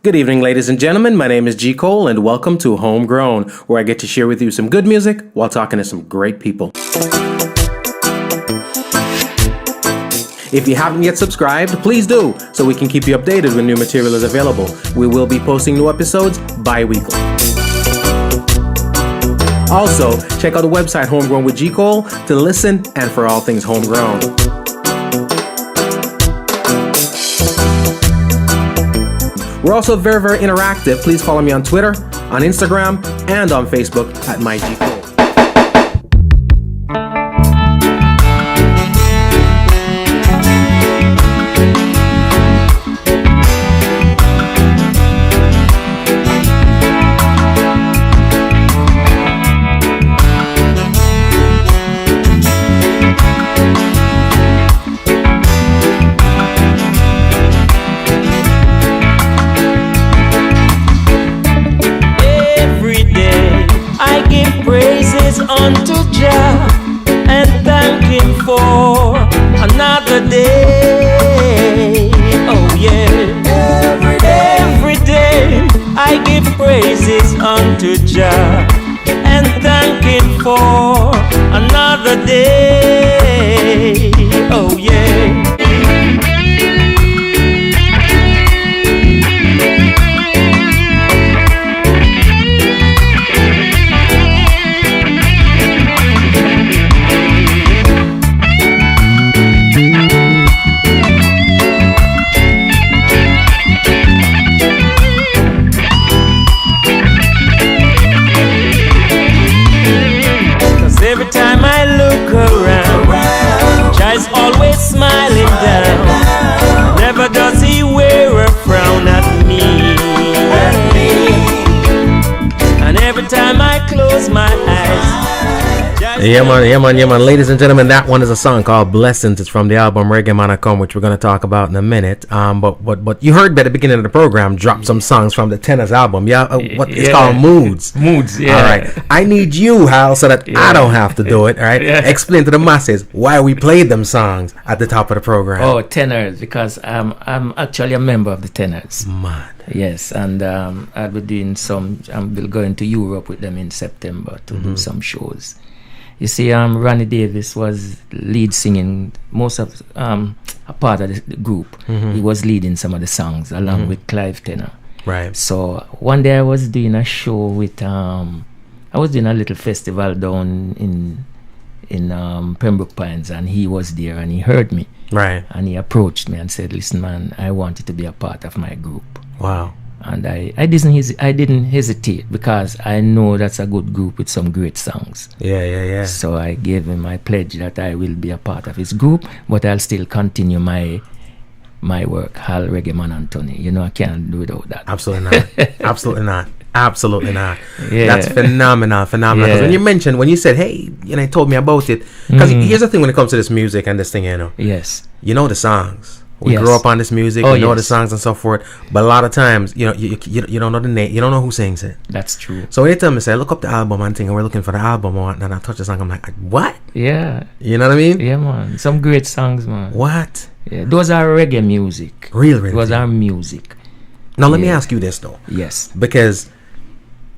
Good evening, ladies and gentlemen. My name is G. Cole, and welcome to Homegrown, where I get to share with you some good music while talking to some great people. If you haven't yet subscribed, please do, so we can keep you updated when new material is available. We will be posting new episodes bi-weekly. Also, check out the website Homegrown with G. Cole to listen and for all things homegrown. We're also very, very interactive. Please follow me on Twitter, on Instagram, and on Facebook at MyGCole. Unto Jah and thank Him for another day. Oh yeah, every day I give praises unto Jah and thank Him for another day. Oh yeah. Every time I look around, Jah's always smiling down. Never does He wear a frown at me. And every time I close my eyes, Yeah man. Ladies and gentlemen, that one is a song called Blessings. It's from the album Reggae Man, which we're going to talk about in a minute. But you heard at the beginning of the program, drop some songs from the Tenors album. It's called Moods. Moods, yeah. All right. I need you, Hal, so that I don't have to do it. All right. Yeah. Explain to the masses why we played them songs at the top of the program. Oh, Tenors, because I'm actually a member of the Tenors. Man. Yes, and I'll be doing we'll go into Europe with them in September to do some shows. You see, Ronnie Davis was lead singing most of a part of the group. He was leading some of the songs along with Clive Tenor. Right. So one day I was doing a show with I was doing a little festival down in Pembroke Pines, and he was there and he heard me. Right. And he approached me and said, "Listen, man, I want you to be a part of my group." Wow. And I didn't hesitate because I know that's a good group with some great songs. Yeah. So I gave him my pledge that I will be a part of his group, but I'll still continue my work, Hal Reggae Man Anthony. You know, I can't do without that. Absolutely not. Absolutely not. Yeah. That's phenomenal. Because when you said, hey, you told me about it. Because here's the thing when it comes to this music and this thing, Yes. You know the songs. We grew up on this music, we know the songs and so forth. But a lot of times, you don't know the name, you don't know who sings it. That's true. So anytime I say, look up the album and we're looking for the album, and I touch the song, I'm like, what? Yeah. You know what I mean? Yeah, man. Some great songs, man. What? Yeah. Those are reggae music. Real. Those are music. Now let me ask you this though. Yes. Because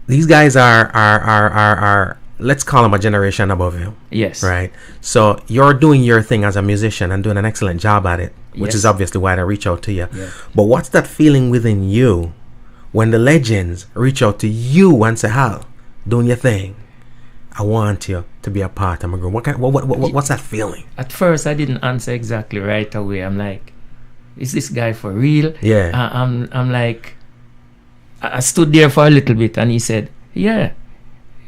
these guys are let's call them a generation above you. Yes. Right. So you're doing your thing as a musician and doing an excellent job at it, which is obviously why they reach out to you. Yeah. But what's that feeling within you when the legends reach out to you and say, Hal, doing your thing, I want you to be a part of my group? What's that feeling? At first, I didn't answer exactly right away. I'm like, is this guy for real? Yeah. I'm like, I stood there for a little bit and he said, yeah,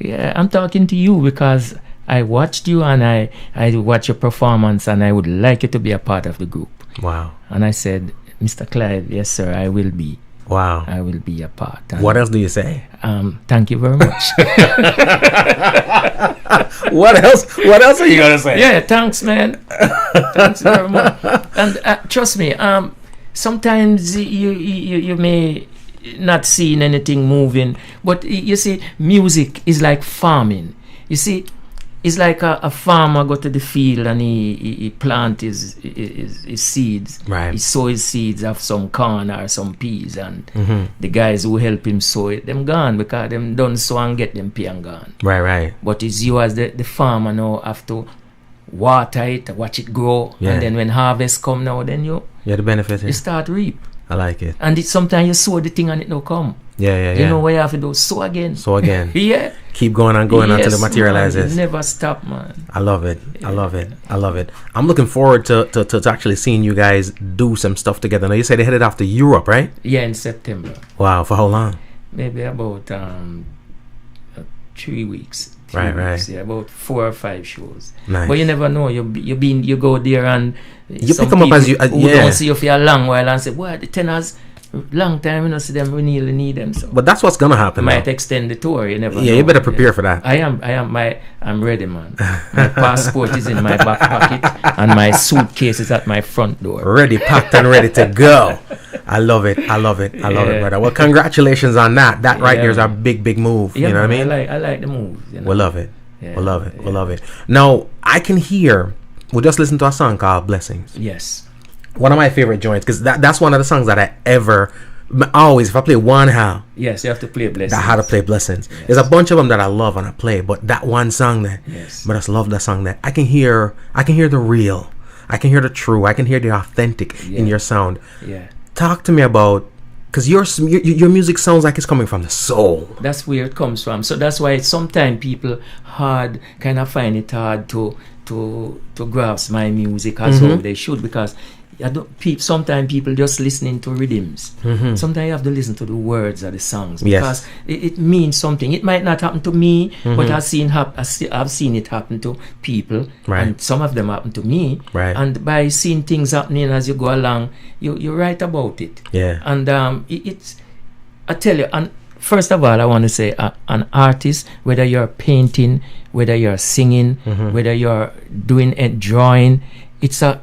I'm talking to you because I watched you and I watched your performance and I would like you to be a part of the group. Wow. And I said, Mr. Clive, yes sir, I will be. Wow. I will be a part. And what else do you say? Thank you very much. What else are you gonna say? Yeah, thanks, man. Thanks very much. And trust me, sometimes you may not seeing anything moving, but you see, music is like farming. You see, it's like a farmer go to the field and he plant his seeds. Right. He sow his seeds of some corn or some peas, and the guys who help him sow it, them gone because them done sow and get them pay and gone. Right. But it's you as the farmer now have to water it, watch it grow, Yeah. and then when harvest come now, then you The benefit. you start reap. I like it. And sometimes you sow the thing and it don't come. Yeah. You know what you have to do? Sow again. So again, Yeah. keep going until it Yes, materializes. man. Never stop, man. I love it. I love it. I'm looking forward to actually seeing you guys do some stuff together. Now you say they headed off to Europe, right? Yeah, in September. Wow, for how long? Maybe about 3 weeks. Right. Yeah, about 4 or 5 shows. Nice. But you never know. You go there and You some pick them up as people you who don't see you for a long while and say, "Boy, the tenors, long time we don't see them. We really need them." So But that's what's gonna happen. might now. extend the tour. You never know. Yeah, you better prepare for that. I'm ready, man. My passport is in my back pocket and my suitcase is at my front door. Ready, packed and ready to go. I love it, brother. Well, congratulations on that. That right there is our big move. Yeah, you know what I mean? I like the move. You know? We love it. Yeah, We love it. Now, I can hear, we'll just listen to a song called Blessings. Yes. One of my favorite joints, because that's one of the songs that I ever, always, if I play one Hal, Yes, you have to play Blessings. I had to play Blessings. Yes. There's a bunch of them that I love and I play, but that one song there, Yes. but I just love that song there. I can hear the real, I can hear the true, I can hear the authentic in your sound. Yeah. Talk to me about, because your music sounds like it's coming from the soul. That's where it comes from. So that's why sometimes people kind of find it hard to grasp my music as how they should, because sometimes people just listening to rhythms. Sometimes you have to listen to the words of the songs, because it means something. It might not happen to me, but I've seen it happen to people, and some of them happen to me. Right. And by seeing things happening as you go along, you write about it. Yeah. And I tell you, and first of all, I want to say an artist, whether you're painting, whether you're singing, whether you're doing a drawing, it's not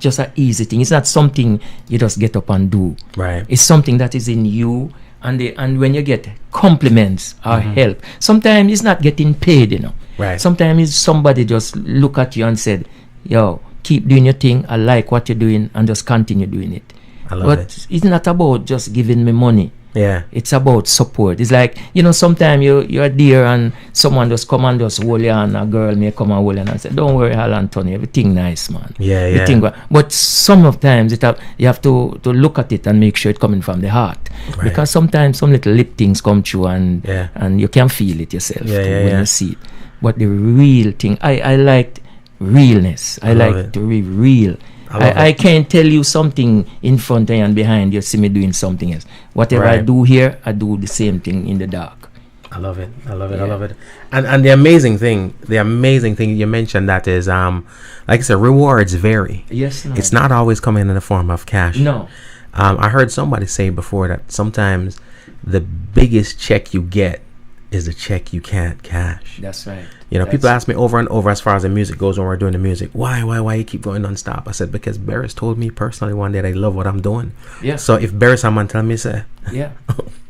just an easy thing. It's not something you just get up and do. Right. It's something that is in you, and when you get compliments or help, sometimes it's not getting paid, you know. Right. Sometimes it's somebody just look at you and said, "Yo, keep doing your thing. I like what you're doing, and just continue doing it." I love But it. it's not about just giving me money. Yeah. It's about support. It's like, sometimes you're there and someone just come and just hold you, and a girl may come and hold you and say, "Don't worry, Hal Anthony, everything nice, man." Yeah. Everything but sometimes you have to look at it and make sure it's coming from the heart. Right. Because sometimes some little lip things come through and you can feel it yourself when you see it. But the real thing, I liked realness. I like to be real. I can't tell you something in front of you and behind you see me doing something else. Whatever I do here, I do the same thing in the dark. I love it. I love it. And the amazing thing you mentioned, that is, like I said, rewards vary. Yes. No. It's not always coming in the form of cash. No. I heard somebody say before that sometimes the biggest check you get is the check you can't cash. That's right. People ask me over and over, as far as the music goes, when we're doing the music, why you keep going non-stop? I said, because Barris told me personally one day that he love what I'm doing. Yeah. So if Barris someone tell me, say, yeah,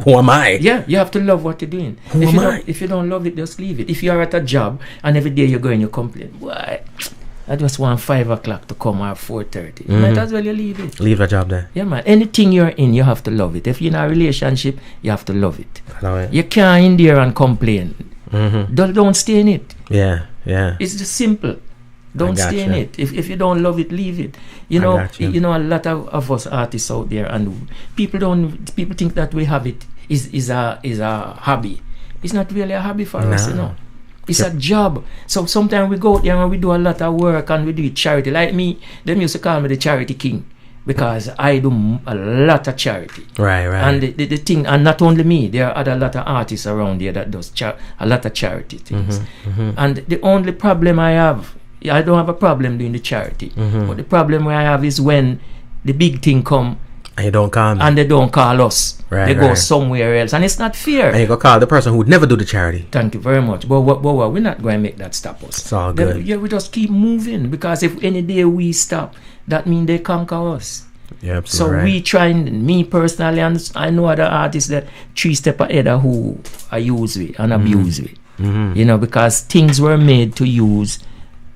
who am I? Yeah, you have to love what you're doing. If you don't love it, just leave it. If you're at a job and every day you go and you complain, why? I just want 5 o'clock to come or 4:30. You might as well you leave it. Leave the job there. Yeah, man. Anything you're in, you have to love it. If you're in a relationship, you have to love it. I love it. You can't in there and complain. Don't stay in it. Yeah. It's just simple. Don't stay in it. If you don't love it, leave it. A lot of us artists out there, and people think that we have it is a hobby. It's not really a hobby for us, It's a job. So sometimes we go out there and we do a lot of work and we do charity. Like me, they used to call me the charity king, because I do a lot of charity. Right. And the thing, and not only me, there are a lot of artists around here that does a lot of charity things. And the only problem I have, I don't have a problem doing the charity, but the problem I have is when the big thing come, and you don't call me. And they don't call us. Right, they go somewhere else, and it's not fair. And you go call the person who would never do the charity. Thank you very much. But we're not going to make that stop us. It's all good. We just keep moving, because if any day we stop, that means they conquer us. Yeah, absolutely. So we trying, me personally, and I know other artists that 3 steps ahead of who I use with and abuse with. You know, because things were made to use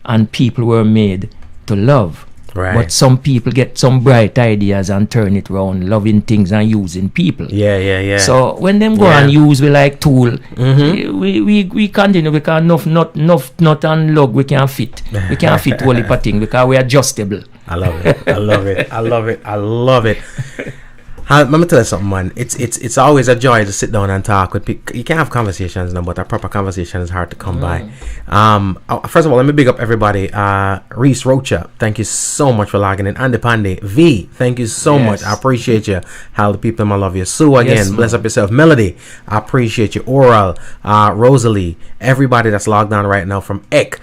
and people were made to love. Right. But some people get some bright ideas and turn it around, loving things and using people. Yeah. So when them go and use we like tool, we continue because not and lug we can't fit. We can't fit whole heap of thing because we are adjustable. I love it. Let me tell you something, man. It's always a joy to sit down and talk with people. You can't have conversations now, but a proper conversation is hard to come by. First of all, let me big up everybody. Reese Rocha, thank you so much for logging in. Andy Pandey, V, thank you so much. I appreciate you. How the people, I love you. Sue again, bless up yourself. Melody, I appreciate you. Oral, Rosalie, everybody that's logged on right now from Ek,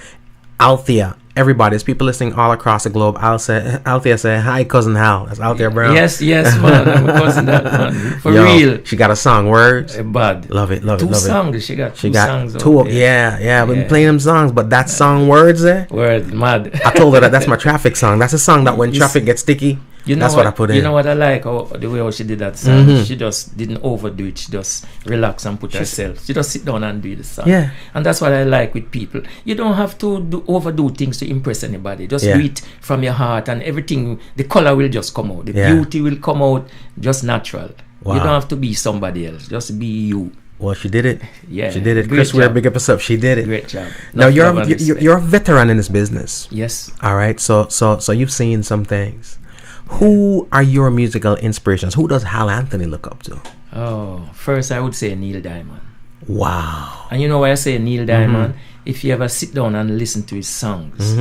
Althea. Everybody, there's people listening all across the globe. Althea say, hi, cousin Hal. That's Althea Brown. Yes, man. I'm a cousin that, man. For real. She got a song, Words. Bad. Love it. Two songs. She got two songs. Two. Yeah. We've been playing them songs, but that song, Words, Words, mad. I told her that's my traffic song. That's a song that when traffic gets sticky, that's what I put in. You know what I like? The way how she did that song. She just didn't overdo it. She just relax and put herself. She just sit down and do the song. Yeah. And that's what I like with people. You don't have to overdo things to impress anybody. Just do it from your heart and everything. The color will just come out. The beauty will come out just natural. Wow. You don't have to be somebody else. Just be you. Well, she did it. Yeah, she did it. Chris, we're big up herself. She did it. Great job. Now you're a veteran in this business. Yes. All right. So you've seen some things. Who are your musical inspirations? Who does Hal Anthony look up to? Oh, first I would say Neil Diamond. Wow. And you know why I say Neil Diamond? If you ever sit down and listen to his songs,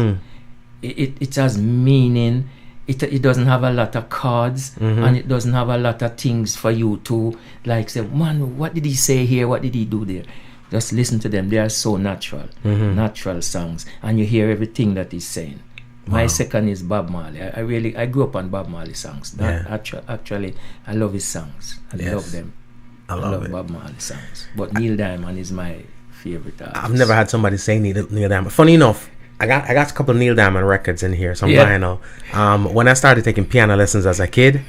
it has meaning. It doesn't have a lot of chords, and it doesn't have a lot of things for you to like say, man, what did he say here? What did he do there? Just listen to them. They are so natural, natural songs, and you hear everything that he's saying. Wow. My second is Bob Marley. I grew up on Bob Marley songs. Actually, I love his songs. I love them. I love Bob Marley songs. But Neil Diamond is my favorite artist. I've never had somebody say Neil Diamond. Funny enough, I got a couple of Neil Diamond records in here, so I'm vinyl. When I started taking piano lessons as a kid,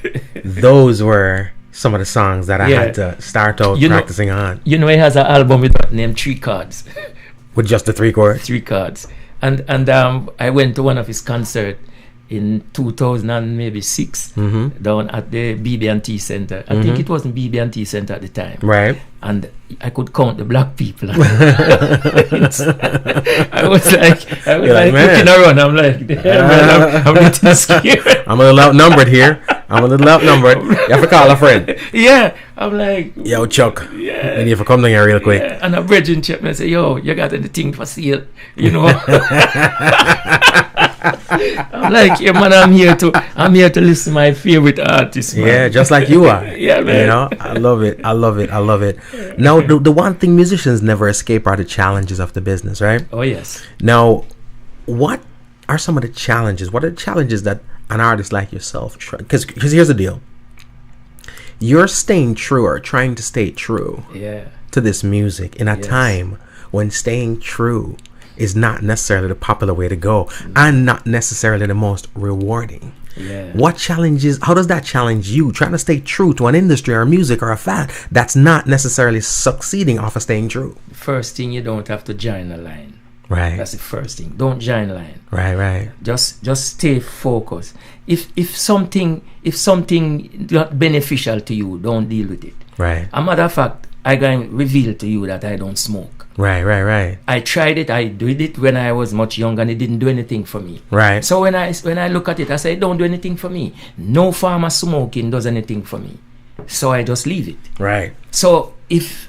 those were some of the songs that I had to start out practicing on. You know, he has an album with that named 3 Chords. With just the 3 chords? 3 chords. And I went to one of his concerts in 2006 down at the BB&T Center. I think it wasn't BB&T Center at the time. Right. And I could count the black people. I was like looking around. I'm like, man, I'm getting scared. I'm a little outnumbered here. You have to call a friend. Yeah. I'm like, yo, Chuck. Yeah. And you have to come down here real quick. Yeah. And a bridging check me and say, yo, you got anything for sale? You know. I'm like, yeah, man, I'm here to listen to my favorite artist, man. Yeah, just like you are. Yeah, man. You know, I love it. Now, the one thing musicians never escape are the challenges of the business, right? Oh, yes. Now, what are some of the challenges? What are the challenges that an artist like yourself, because here's the deal. You're staying true or trying to stay true to this music in a time when staying true is not necessarily the popular way to go and not necessarily the most rewarding. Yeah. What challenges, how does that challenge you trying to stay true to an industry or music or a fan that's not necessarily succeeding off of staying true? First thing, you don't have to join a line. Right. That's the first thing. Don't join line. Right. Just stay focused. If something not beneficial to you, don't deal with it. Right. A matter of fact, I can reveal to you that I don't smoke. Right. I tried it. I did it when I was much younger, and it didn't do anything for me. Right. So when I look at it, I say, it don't do anything for me. No form of smoking does anything for me. So I just leave it. Right. So if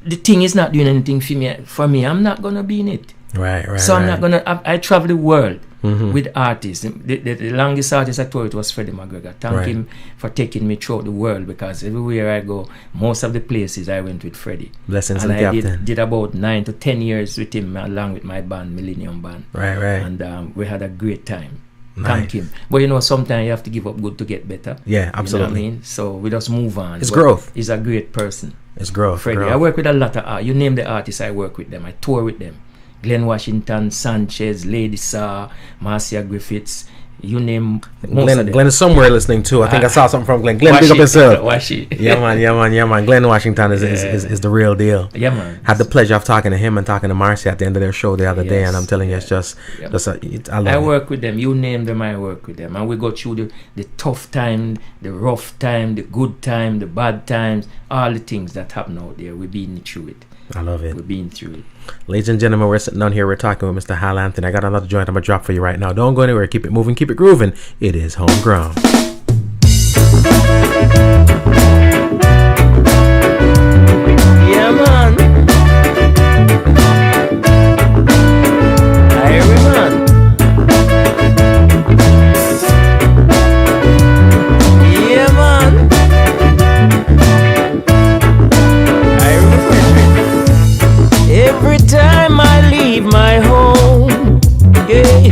the thing is not doing anything for me, I'm not gonna be in it. Right. So I'm not gonna. I travel the world with artists. The longest artist I toured was Freddie McGregor. Thank him for taking me throughout the world, because everywhere I go, most of the places I went with Freddie. Blessings and and I Captain. did about 9 to 10 years with him, along with my band, Millennium Band. Right. And we had a great time. Nice. Thank him. But you know, sometimes you have to give up good to get better. Yeah, absolutely. You know what I mean? So we just move on. It's growth. He's a great person. It's growth. Freddie. I work with a lot of artists. You name the artists, I work with them. I tour with them. Glenn Washington, Sanchez, Lady Saw, Marcia Griffiths, You name most of them. Glenn is somewhere listening too. I think I saw something from Glenn. Glenn, big up yourself. Yeah, man. Glenn Washington is the real deal. Yeah, man. Had the pleasure of talking to him and talking to Marcy at the end of their show the other day, and I'm telling you, it's just I work with them. You name them, I work with them, and we go through the tough time, the rough time, the good time, the bad times, all the things that happen out there. We've been through it. I love it. We've been through it. Ladies and gentlemen, we're sitting down here. We're talking with Mr. Hal Anthony. I got another joint I'm going to drop for you right now. Don't go anywhere. Keep it moving. Keep it grooving. It is Homegrown. Yeah, man. Irie man. Yeah, man. Every time I leave my home, yeah,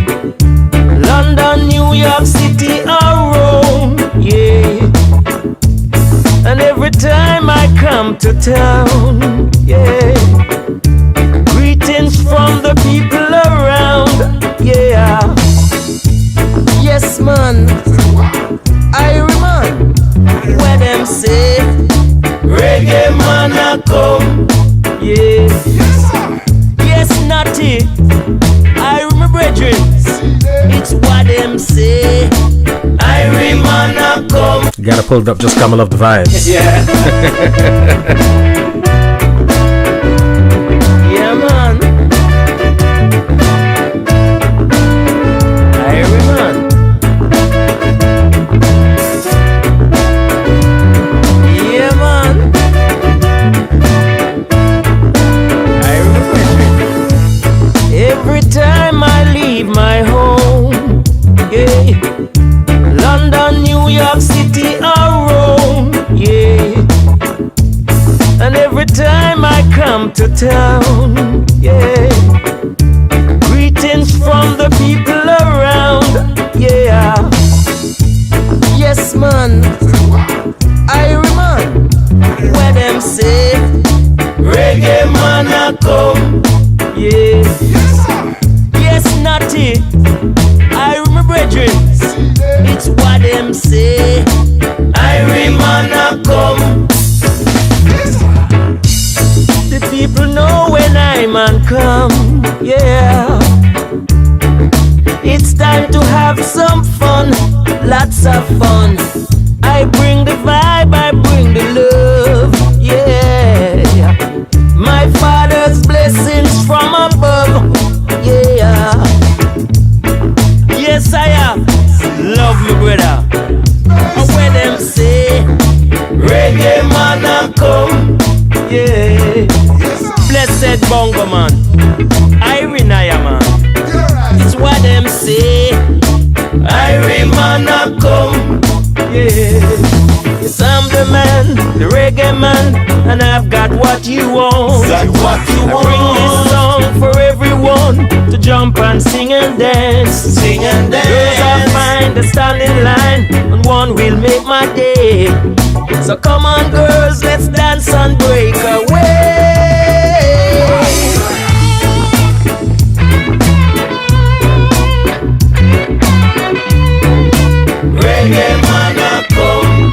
London, New York City, or Rome, yeah, and every time I come to town, yeah, greetings from the people around, yeah, yes, man, Irie man, where them say, Reggae Man a come. Yeah, yes, naughty. I remember dreams. It's what them say. I man come. You gotta pull it up, just come. I love the vibes. Yeah. Yeah, man. Irie man. Yeah, man. Every time I leave my home, yeah, London, New York City, or Rome, yeah, and every time I come to town, yeah, greetings from the people around, yeah, yes, man, Irie man, where them say, Reggae Man a come. Yeah, yes, naughty. I remember dreams. It's what them say. Irie man a come. The people know when I man come. Yeah, it's time to have some fun, lots of fun. I bring the vibe, I bring the love. Yeah, my father's blessings from above. Yeah, yes I am. Love me, brother. When them say Reggae Man a come. Yeah, blessed bongo man, Irie man. It's what them say. Irie Man a come. Yeah, yes, I'm the man, the reggae man, and I've got what you want. I bring this song for everyone to jump and sing and dance. Sing and dance. Girls are fine, they stand in line, and one will make my day. So come on, girls, let's dance and break away. Reggae Man a come.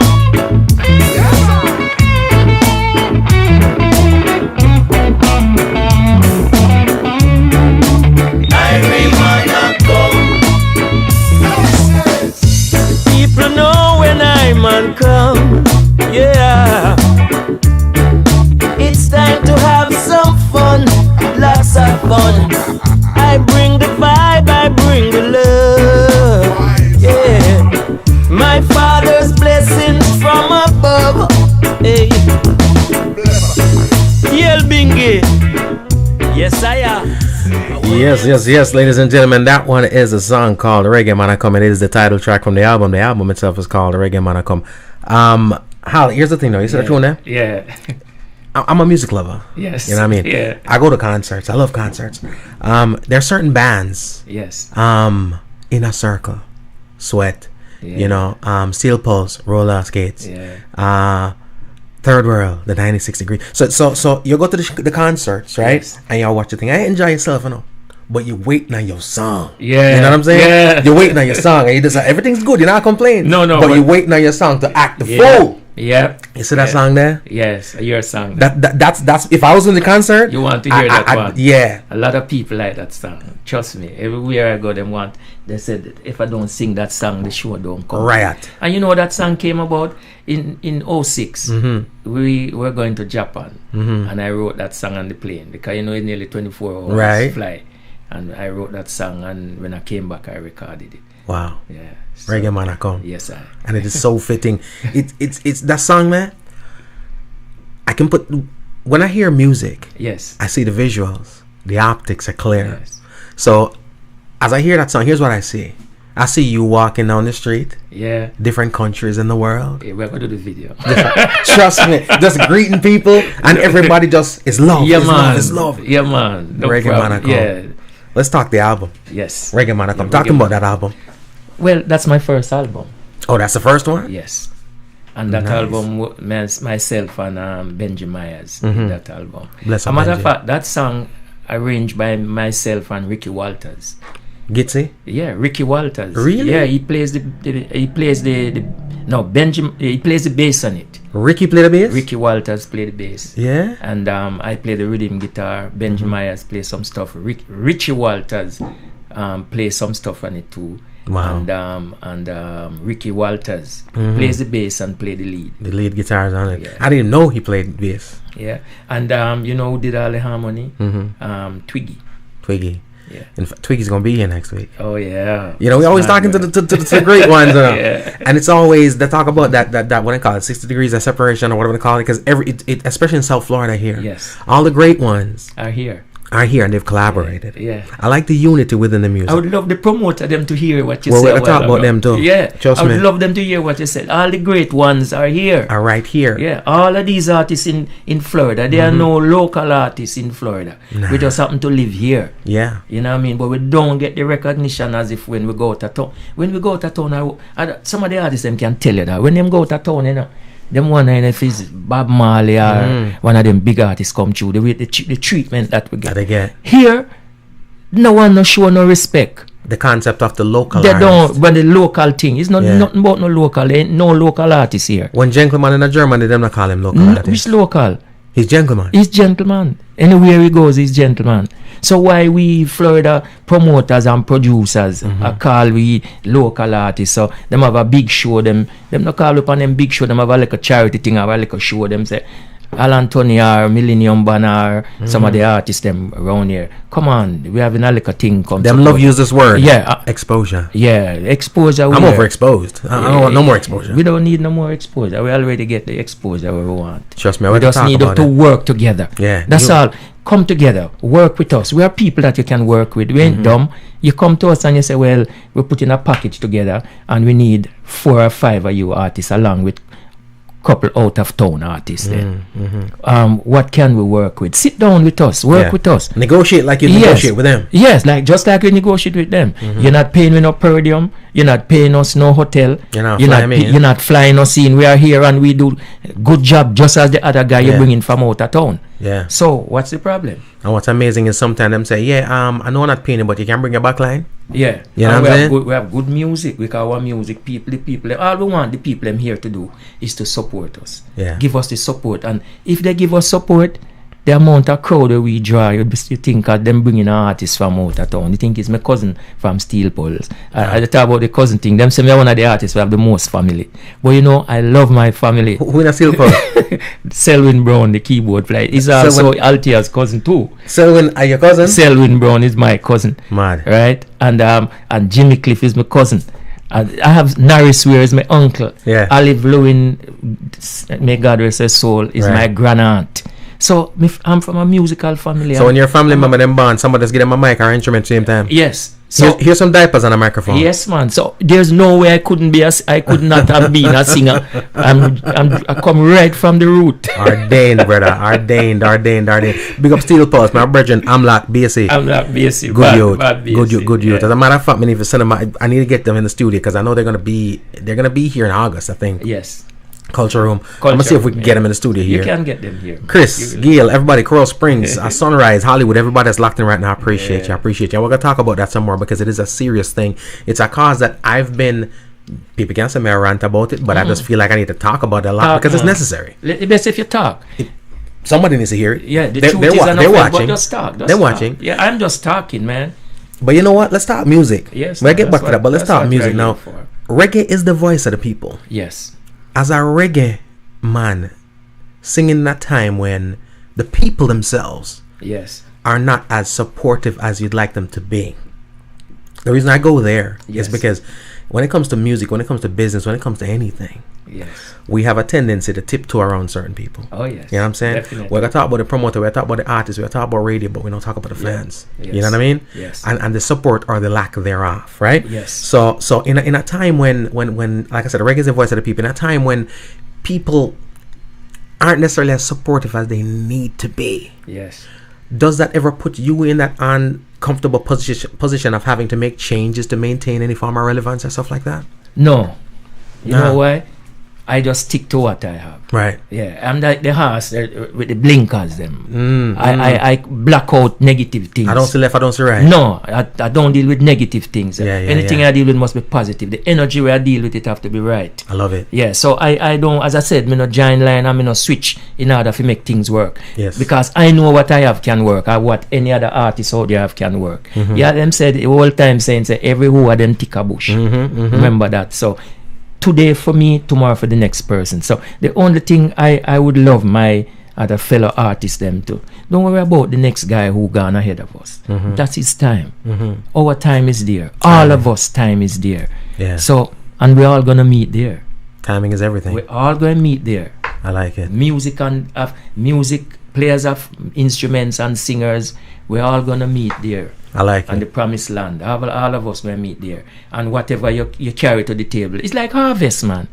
Irie man a come. People know when I man come. Yeah, it's time to have some fun, lots of fun. I bring the vibe, I bring the love. Yeah, my father's blessings from above. Hey, Yel Bingy. Yes, I am. Yes, ladies and gentlemen, that one is a song called Reggae Man a Come, and it is the title track from the album. The album itself is called Reggae Man a Come. Hal, here's the thing though, you see that tune there? Yeah. I'm a music lover. Yes. You know what I mean? Yeah. I go to concerts. I love concerts. There are certain bands. Yes. Inner Circle, Sweat, Yeah. Steel Pulse, Roller Skates. Yeah. Third World, the 96 Degree. So you go to the concerts, right? Yes. And y'all watch the thing. I enjoy yourself, but you're waiting on your song. Yeah. You know what I'm saying? Yeah. You're waiting on your song, and you just everything's good. You're not complaining. No, but you're waiting on your song to act the fool. Yeah. You see that song there? Yes, your song. That's if I was in the concert, you want to hear that one. Yeah. A lot of people like that song. Trust me. Everywhere I go, they said if I don't sing that song, the show don't come. Right. And you know that song came about in 06. Mm-hmm. We were going to Japan, and I wrote that song on the plane because it's nearly 24 hours fly. And I wrote that song, and when I came back, I recorded it. Wow. Yeah. So, Reggae Man, I come. Yes, I. And it is so fitting. It's that song, man. I can put when I hear music. Yes. I see the visuals. The optics are clear. Yes. So as I hear that song, here's what I see. I see you walking down the street. Yeah. Different countries in the world. Yeah, we're gonna do the video. Trust me, just greeting people, and everybody just is love. Yeah, it's man. love. It's love. Yeah, man. No Reggae Man, I come. Yeah. Let's talk the album. Yes. Reggae Man, I come. Talking about that album. Well, that's my first album. Oh, that's the first one? Yes. And that album, myself and Benji Myers did that album. Bless As a matter of fact, that song arranged by myself and Ricky Walters. Gitsy? Yeah, Ricky Walters. Really? Yeah, he plays the bass on it. Ricky play the bass? Ricky Walters play the bass. Yeah. And I play the rhythm guitar. Benji Myers play some stuff. Richie Walters play some stuff on it too. Wow. And Ricky Walters plays the bass and play the lead. The lead guitar's on it. Yeah. I didn't know he played bass. Yeah. And who did all the harmony? Twiggy. Yeah. In fact, Twiggy's gonna be here next week. Oh yeah. You know, we're always talking to the great ones. Yeah. And it's always they talk about that what I call it, 60 degrees of separation or whatever they call it, because especially in South Florida here. Yes. All the great ones are here and they've collaborated. Yeah. I like the unity within the music. I would love the promoter them to hear what you said. We're gonna talk about them too. Yeah. Trust I would me. love them to hear what you said. All the great ones are here. Are right here. Yeah. All of these artists in Florida, there are no local artists in Florida. Nah. We just happen to live here. Yeah. You know what I mean? But we don't get the recognition as if when we go to town. When we go to town, some of the artists them can tell you that. When them go to town, you know, them one if it's Bob Marley or one of them big artists come through, the treatment that we get. They get. Here, no one no show no respect. The concept of the local they artist. don't, but the local thing. It's not nothing about no local. Ain't no local artist here. One gentleman in Germany, them not call him local artist. Which local? He's gentleman. He's gentleman. Anywhere he goes, he's gentleman. So why we Florida promoters and producers call we local artists? So them have a big show. Them not call upon them big show. Them have a like a charity thing. Have a like a show. Them say Alan Tony or Millennium Banner. Some of the artists them around here. Come on, we having a like a thing. Come them love use this word. Yeah, exposure. Yeah, exposure. I'm overexposed. I don't want no more exposure. We don't need no more exposure. We already get the exposure we want. Trust me, we just need to work together. Yeah, that's all. Come together, work with us. We are people that you can work with. We ain't dumb. You come to us and you say, well, we're putting a package together and we need 4 or 5 of you artists along with couple out of town artists then. What can we work with? Sit down with us, work with us. Negotiate like you negotiate with them. Yes, just like we negotiate with them. You're not paying me no per diem. You're not paying us no hotel. You're not flying us in. We are here and we do good job just as the other guy you're bringing from out of town. Yeah. So what's the problem? And what's amazing is sometimes them say, I know I'm not paying you, but you can bring your back line. Yeah. You know what I'm saying? We have good music. We call our music people. All we want the people them here to do is to support us. Yeah. Give us the support. And if they give us support, the amount of crowd that we draw, you think of them bringing an artist from out of town. You think it's my cousin from Steel Pulse. I talk about the cousin thing. Them say me one of the artists who have the most family. But you know, I love my family. Who in a Steel Pulse? Selwyn Brown, the keyboard player. He's also Altia's cousin too. Selwyn, are your cousin? Selwyn Brown is my cousin. Mad. Right? And Jimmy Cliff is my cousin. I have Norris Ware is my uncle. Yeah. Olive Lewin, may God rest her soul, is my grand aunt. So I'm from a musical family. So when your family member them born, somebody just give them a mic or instrument same time. Yes. So here's some diapers on a microphone. Yes, man. So there's no way I could not have been a singer. I come right from the root. Ordained, brother. Ordained. Big up Steel Pulse, my brethren. I'm like BSC. Good youth. As a matter of fact, I need to send them. I need to get them in the studio because I know they're gonna be here in August, I think. Yes. Culture Room. I'm gonna see if we can get them in the studio here. You can get them here. Chris, Gail, everybody, Coral Springs, Sunrise, Hollywood, everybody that's locked in right now. I appreciate you. I appreciate you. And we're gonna talk about that some more because it is a serious thing. It's a cause that I've been. People can say me a rant about it, but I just feel like I need to talk about it a lot because it's necessary. The best if you talk. Somebody needs to hear it. Yeah, they're watching. Just talk. They're watching. Yeah, I'm just talking, man. But you know what? Let's talk music. Yes. We'll get back to that, but let's talk music now. Reggae is the voice of the people. Yes. As a reggae man singing in a time when the people themselves are not as supportive as you'd like them to be. The reason I go there is because when it comes to music, when it comes to business, when it comes to anything, we have a tendency to tiptoe around certain people. Oh, yes. You know what I'm saying? Definitely. We're going to talk about the promoter, we're going to talk about the artist, we're going to talk about radio, but we don't talk about the fans. Yes. You know what I mean? Yes. And the support or the lack thereof, right? Yes. So in a time when like I said, the reggae is the voice of the people, in a time when people aren't necessarily as supportive as they need to be. Yes. Does that ever put you in that uncomfortable position of having to make changes to maintain any form of relevance or stuff like that? No. You know why? I just stick to what I have. Right. Yeah. I'm like the horse with the blinkers them. I block out negative things. I don't see left, I don't see right. No, I don't deal with negative things. Anything I deal with must be positive. The energy where I deal with it have to be right. I love it. Yeah. So I don't, as I said, me no join line and me no switch in order to make things work. Yes. Because I know what I have can work or what any other artist out there have can work. Yeah, them said the whole time saying say every who are them tick a bush. Remember that. So today for me, tomorrow for the next person. So the only thing I would love my other fellow artists them to don't worry about the next guy who gone ahead of us. That's his time. Our time is there. All of us time is there. Yeah. So and we're all gonna meet there. Timing is everything. We're all gonna meet there. I like it. Music and music players of instruments and singers, we're all gonna meet there. I like it. And the promised land. All of us will meet there. And whatever you carry to the table. It's like harvest, man.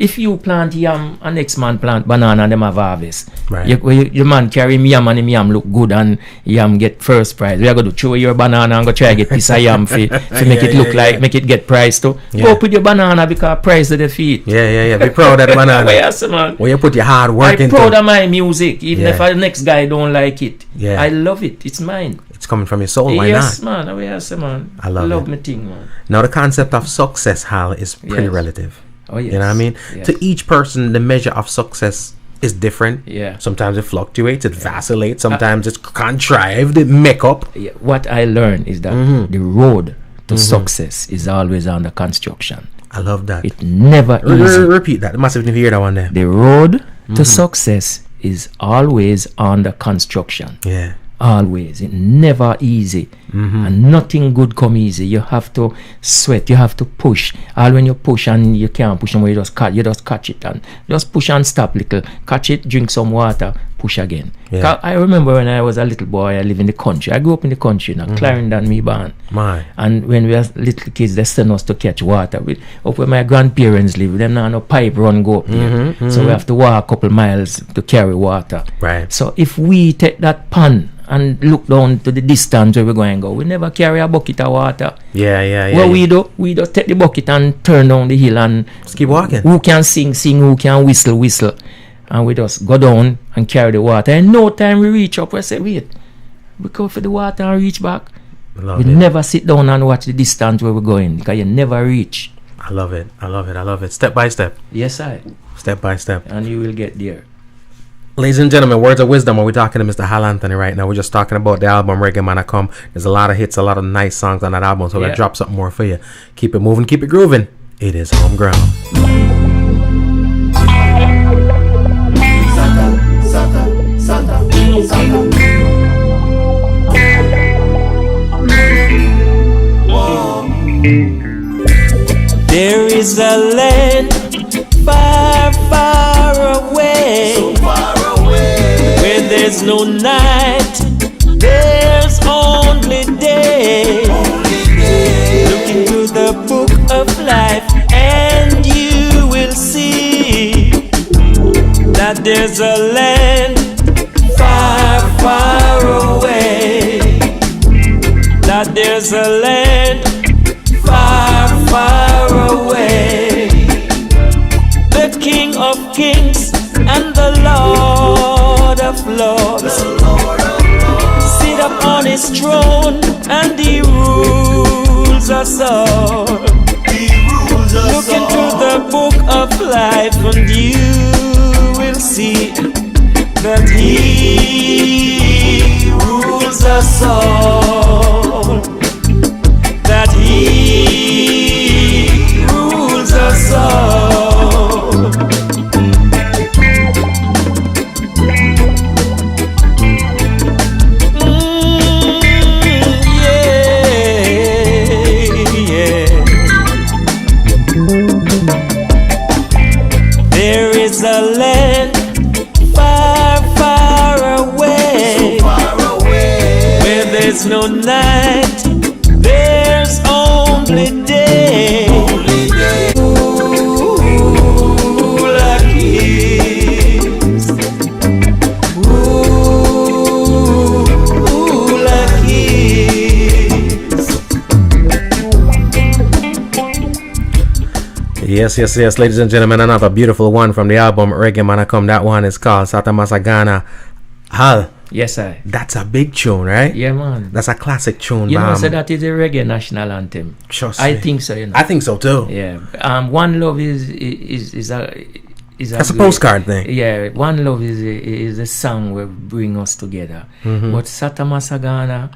If you plant yam and next man plant banana and them have harvest. Right. Your man carry yam and him yam look good and yam get first prize. We are going to throw your banana and go try get piece of yam for make it look like, make it get price too. Go put your banana because price to the feet. Yeah. Be proud of the banana. Yes, man. Where you put your hard work into. I'm proud of my music. Even if the next guy don't like it. Yeah. I love it. It's mine. It's coming from your soul. Why yes, not? Man. Yes, man. I love my thing, man. Now, the concept of success, Hal, is pretty relative. Oh, yes. You know what I mean? Yes. To each person, the measure of success is different. Yeah. Sometimes it fluctuates, it vacillates. Sometimes it's contrived, it make up. Yeah. What I learned is that the road to success is always under construction. I love that. It never easy. Repeat that. I must have hear that one there. The road to success is always under construction. Yeah. Always. It never easy. And nothing good come easy. You have to sweat. You have to push. All when you push and you can't push and you just catch it and just push and stop little. Catch it, drink some water, push again. Yeah. I remember when I was a little boy, I live in the country. I grew up in the country now, Clarendon, me born. And when we were little kids, they send us to catch water. Up where my grandparents live, them now no pipe run go up there. So we have to walk a couple miles to carry water. Right. So if we take that pan and look down to the distance where we're going to go, we never carry a bucket of water. Yeah. What we do, we just take the bucket and turn down the hill and just keep walking. Who can sing, who can whistle. And we just go down and carry the water. And no time we reach up, we say, wait, we go for the water and reach back. We never sit down and watch the distance where we're going because you never reach. I love it. Step by step. Yes, I. Step by step. And you will get there. Ladies and gentlemen, words of wisdom. We're talking to Mr. Hal Anthony right now. We're just talking about the album Reggae Man. There's a lot of hits, a lot of nice songs on that album. So we're going to drop something more for you. Keep it moving, keep it grooving. It is Homegrown. There is a land far, far away, so far away, where there's no night, there's only day. Look into the book of life and you will see that there's a land far, far away, that there's a land far, far away. The King of of kings and the Lord of lords. Sit upon his throne and he rules us all. Look into the book of life and you will see that he rules us all. That he rules us all. There is a land far, far away, so far away, where there's no night, there's only day. Ooh, like kings. Ooh, like kings. Yes, ladies and gentlemen, another beautiful one from the album Reggae Man. That one is called Sata Masagana. Hal. Yes, I. That's a big tune, right? Yeah, man. That's a classic tune. You know, so that is a reggae national anthem. Trust I me. think so. You know. I think so too. Yeah. One Love is a. That's a postcard thing. Yeah, One Love is a song will bring us together. But Sata Masagana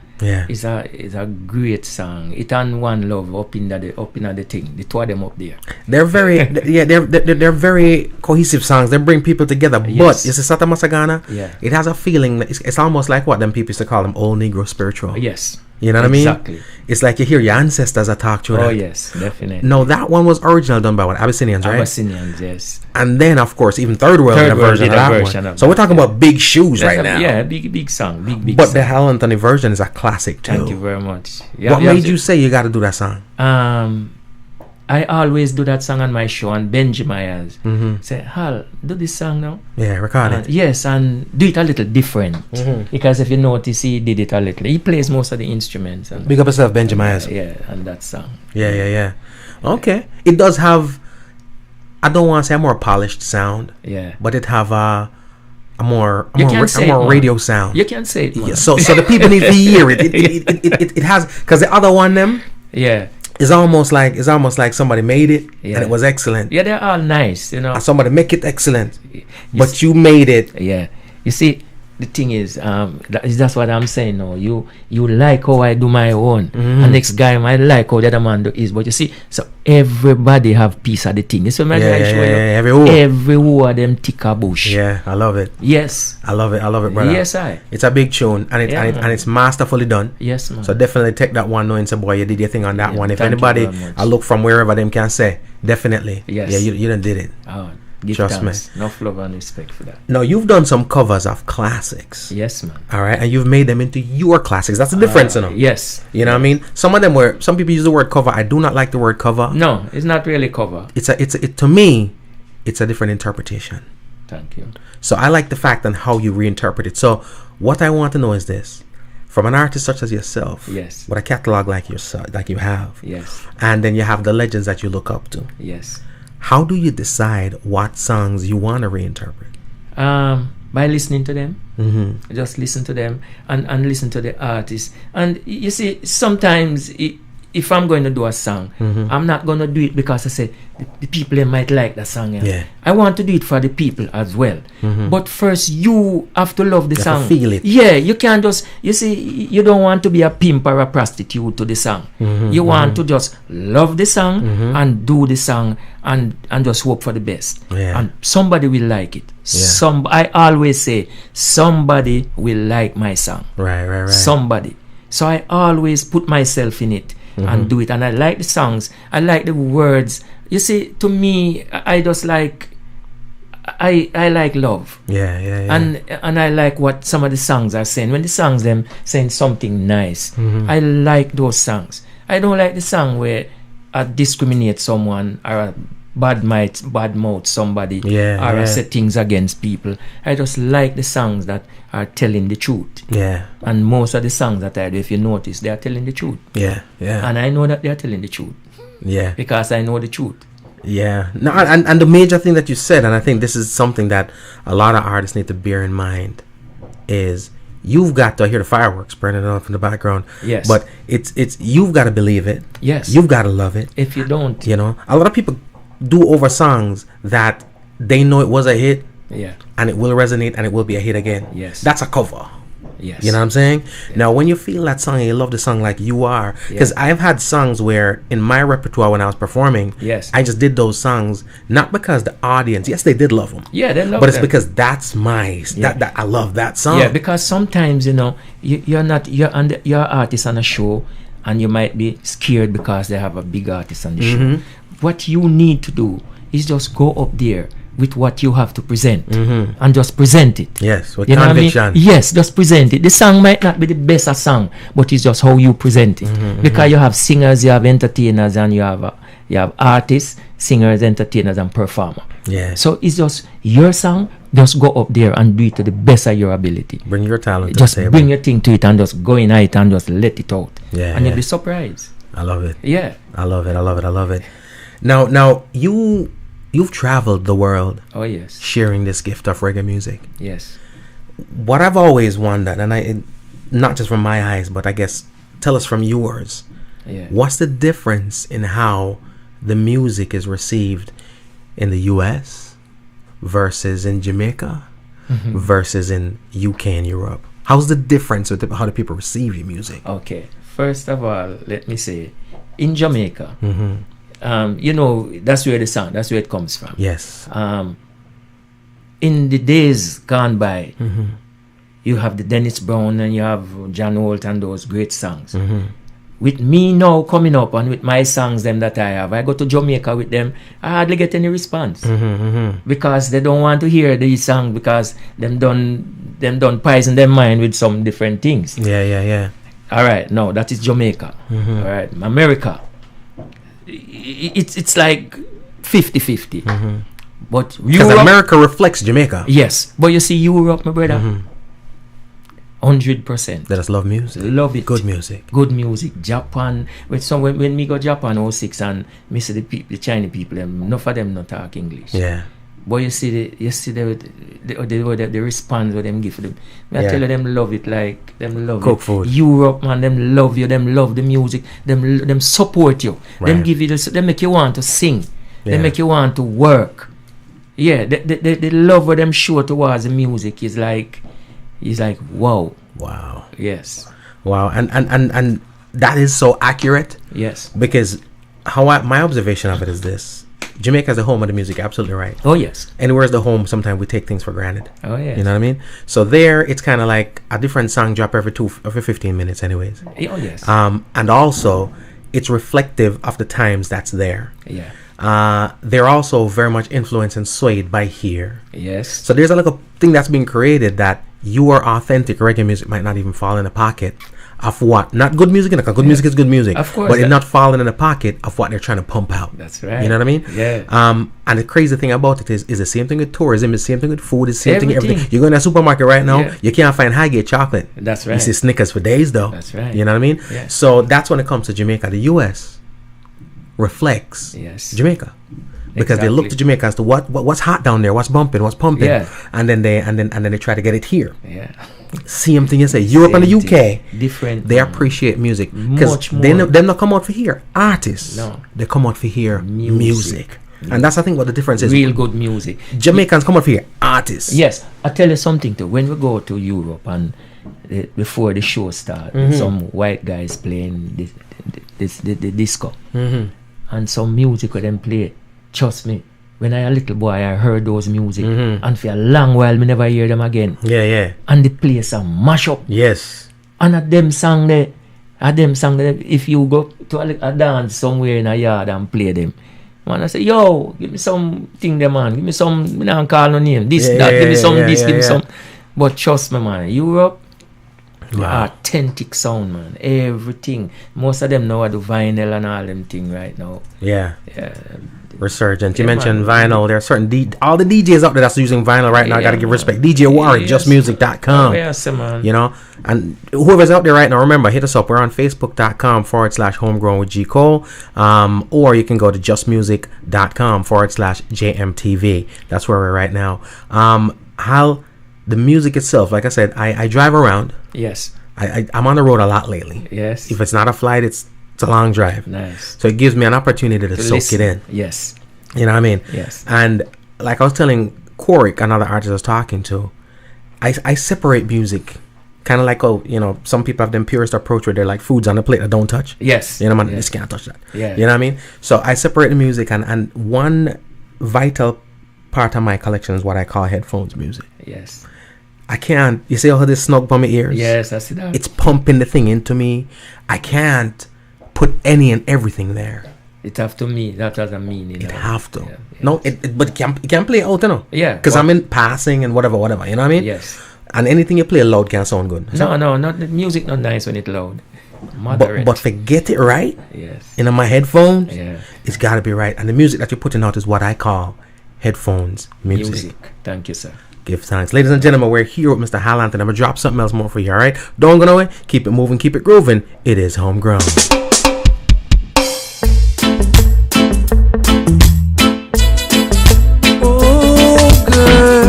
is a great song. It and One Love up in the thing. The two of them up there. They're very they're very cohesive songs. They bring people together. Yes. But it's a Sata Masagana. Yeah. It has a feeling that it's almost like what them people used to call them old Negro spiritual. Yes. You know what I mean? Exactly. It's like you hear your ancestors that talk to you. Oh yes, definitely. No, that one was original done by what? Abyssinians, right? Abyssinians, yes. And then of course even Third World did a version of that one. So we're talking about big shoes right now. Yeah, big song, big But song. the Hal Anthony version is a classic too. Thank you very much. What made you say you got to do that song? I always do that song on my show, and Benji Myers say, Hal, do this song now. Yeah, record it. Yes, and do it a little different. Because if you notice, he did it a little. He plays most of the instruments. And, Big up yourself, Benji Myers. yeah, and that song. Yeah. Okay. It does have, I don't want to say a more polished sound. Yeah. But it have a more You can say it, man. radio sound. You can say it, man. Yeah, so the people need to hear it. It has, because the other one them Yeah. is almost like somebody made it and it was excellent. Yeah, they're all nice, you know. And somebody make it excellent, but you made it. Yeah. You see, the thing is, that's what I'm saying now. You like how I do my own. And next guy might like how the other man do his. But you see, so everybody have piece of the thing. You see what I show you? Every one of them tick a bush. Yeah, I love it. Yes. I love it, brother. Yes, I. It's a big tune and it's masterfully done. Yes, man. So definitely take that one knowing say boy you did your thing on that one. If thank you anybody very much. I look from wherever them can say, definitely. Yes. Yeah, you done did it. Oh, give Trust thanks. Enough love and respect for that. No, you've done some covers of classics. Yes, man. All right, and you've made them into your classics. That's the difference, you know. Yes. You know what I mean? Some of them were. Some people use the word cover. I do not like the word cover. No, it's not really cover. To me, it's a different interpretation. Thank you. So I like the fact and how you reinterpret it. So what I want to know is this: from an artist such as yourself, Yes. with a catalog like yourself, like you have, Yes. and then you have the legends that you look up to. Yes. How do you decide what songs you want to reinterpret? By listening to them. Just listen to them and listen to the artist. And you see, sometimes if I'm going to do a song, I'm not going to do it because I say the people they might like the song. Yeah. I want to do it for the people as well. But first, you have to love the You song. have to feel it. Yeah, you can't just, you see, you don't want to be a pimp or a prostitute to the song. You want to just love the song and do the song and just hope for the best. Yeah. And somebody will like it. Yeah. I always say, somebody will like my song. Right. Somebody. So I always put myself in it and do it. And I like the songs. I like the words. You see, to me, I just like, I like love. Yeah. And I like what some of the songs are saying. When the songs them saying something nice, I like those songs. I don't like the song where I discriminate someone or bad mouth somebody or I say things against people. I just like the songs that are telling the truth. Yeah. And most of the songs that I do, if you notice, they are telling the truth. Yeah. And I know that they are telling the truth Yeah. because I know the truth. Yeah. No, and the major thing that you said, and I think this is something that a lot of artists need to bear in mind, is you've got to hear the fireworks burning off in the background. Yes. But it's you've got to believe it. Yes. You've got to love it. If you don't, You know, a lot of people do over songs that they know it was a hit yeah, and it will resonate and it will be a hit again. Yes. That's a cover. yes, You know what I'm saying? Now, when you feel that song and you love the song like you are, because I've had songs where in my repertoire when I was performing, Yes. I just did those songs not because the audience, yes, they did love them, yeah, they love but it's them. because that's my that I love that song. Yeah, because sometimes you're an artist on a show, and you might be scared because they have a big artist on the show. What you need to do is just go up there with what you have to present and just present it. Yes, with You know what I mean? conviction. Yes, just present it. The song might not be the best a song, but it's just how you present it. Because you have singers, you have entertainers, and you have artists, singers, entertainers, and performer. Yeah. So it's just your song. Just go up there and do it to the best of your ability. Bring your talent Just to the table. bring your thing to it and just go in it and just let it out. Yeah, and yeah. you'll be surprised. I love it. Yeah. I love it. I love it. I love it. Now you've traveled the world Oh yes. sharing this gift of reggae music. Yes. What I've always wondered, and not just from my eyes, but I guess tell us from yours, Yeah. what's the difference in how the music is received in the US versus in Jamaica versus in UK and Europe? How's the difference with how the people receive your music? Okay. First of all, let me say, in Jamaica, that's where that's where it comes from. Yes. In the days gone by, you have the Dennis Brown and you have John Holt and those great songs. With me now coming up and with my songs them that I have, I go to Jamaica with them, I hardly get any response. Because they don't want to hear these songs because them done poison their mind with some different things. Yeah. All right, no, that is Jamaica. All right, America, it's like 50-50. But Because Europe, America reflects Jamaica. yes, but you see Europe, my brother, 100%. They just love music. Love it. Good music. Good music. Japan. When me go Japan 06 and me see the Chinese people, enough of them not talk English. Yeah. But you see the response what them give them. I Yeah. tell you, them love it like them love Cook it. food. Europe, man, them love you. Them love the music. Them support you. Them Right. give you. Them make you want to sing. Yeah. They make you want to work. Yeah, the love of them show towards the music is like wow. Wow. Yes. Wow. And that is so accurate Yes. because my observation of it is this. Jamaica is the home of the music, absolutely right. Oh yes. Anywhere is the home, sometimes we take things for granted. Oh yes. You know what I mean? So there, it's kind of like a different song drop every 15 minutes anyways. Oh yes. And also, it's reflective of the times that's there. Yeah. They're also very much influenced and swayed by here. Yes. So there's a little thing that's being created that your authentic reggae music might not even fall in the pocket of what, not good music, because good music is good music, Of course, but it's not falling in the pocket of what they're trying to pump out. That's right. You know what I mean? Yeah. And the crazy thing about it is the same thing with tourism, it's the same thing with food, it's the same thing with Everything. everything. You go in a supermarket right now, Yeah. you can't find Highgate chocolate. That's You right. see Snickers for days though. That's right. You know what I mean? Yeah. So that's when it comes to Jamaica. The US reflects Yes. Jamaica. Because they look to Jamaica as to what's hot down there, what's bumping, what's pumping, Yeah. and then they try to get it here. Yeah. Same thing you say. Europe and the Same UK, thing. Different. they appreciate music because Much they more. not come out for here artists. No. They come out for here music, Music. and that's I think what the difference is. Real good music. Jamaicans come out for here artists. Yes, I tell you something too. When we go to Europe and before the show start, some white guys playing the disco, and some music with them play. Trust me, when I a little boy, I heard those music, and for a long while, me never hear them again. Yeah. And the place a mash up. Yes. And at them song there, if you go to a dance somewhere in a yard and play them, man, I say, yo, give me some thing there, man. Give me some, me not call no name. This, Yeah, that, give me some, yeah, this, yeah, give me yeah. some. But trust me, man, Europe, Wow. Authentic sound, man. Everything. Most of them know how to do vinyl and all them thing right now. Yeah. Yeah. Resurgent. You Yeah, mentioned man. vinyl. There are certain all the DJs out there that's using vinyl right now. I Yeah, gotta give man. respect. DJ Warwick, Yes. justmusic.com. Yes, man. You know, and whoever's out there right now, remember, hit us up. We're on facebook.com/homegrown with G Cole, or you can go to justmusic.com/JMTV. That's where we're right now. How the music itself, like I said, I drive around. Yes. I'm on the road a lot lately. Yes. If it's not a flight, it's a long drive. Nice. So it gives me an opportunity to soak listen. it in. Yes. You know what I mean? Yes. And like I was telling Corey, another artist I was talking to, I separate music. Kind of like, some people have them purist approach where they're like, food's on the plate, I don't touch. Yes. You know, man, Yes. this can't touch that. Yeah. You know what I mean? So I separate the music, and one vital part of my collection is what I call headphones music. Yes. I can't, you see how this snug by my ears? Yes, I see that. It's pumping the thing into me. I can't put any and everything there. It have to mean, that doesn't mean, you know. It have to. Yeah, No, but it can play out, you know. Yeah. Because I'm in passing and whatever, you know what I mean? Yes. And anything you play loud can sound good. No, not the music not nice when it's loud. Moderate. But forget it right. Yes. In my headphones, Yeah. it's got to be right. And the music that you're putting out is what I call headphones music. Thank you, sir. Give thanks. Ladies and gentlemen, we're here with Mr. Hal Anthony. I'm going to drop something else more for you, all right? Don't go nowhere. Keep it moving. Keep it grooving. It is Homegrown. Oh, girl,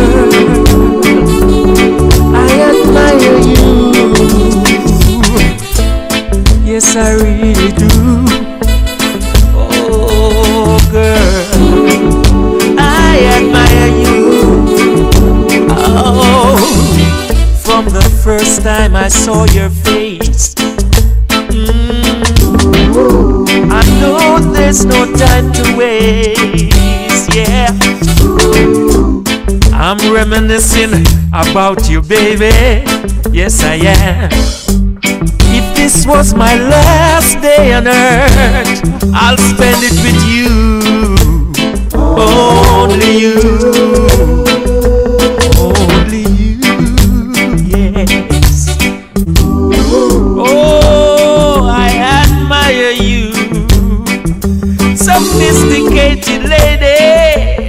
I admire you. Yes, I really do. Oh, girl, I admire you. Oh, from the first time I saw your face, I know there's no time to waste. Yeah, I'm reminiscing about you, baby. Yes, I am. If this was my last day on earth, I'll spend it with you. Only you. Only you. Yes. Oh, I admire you. Sophisticated lady,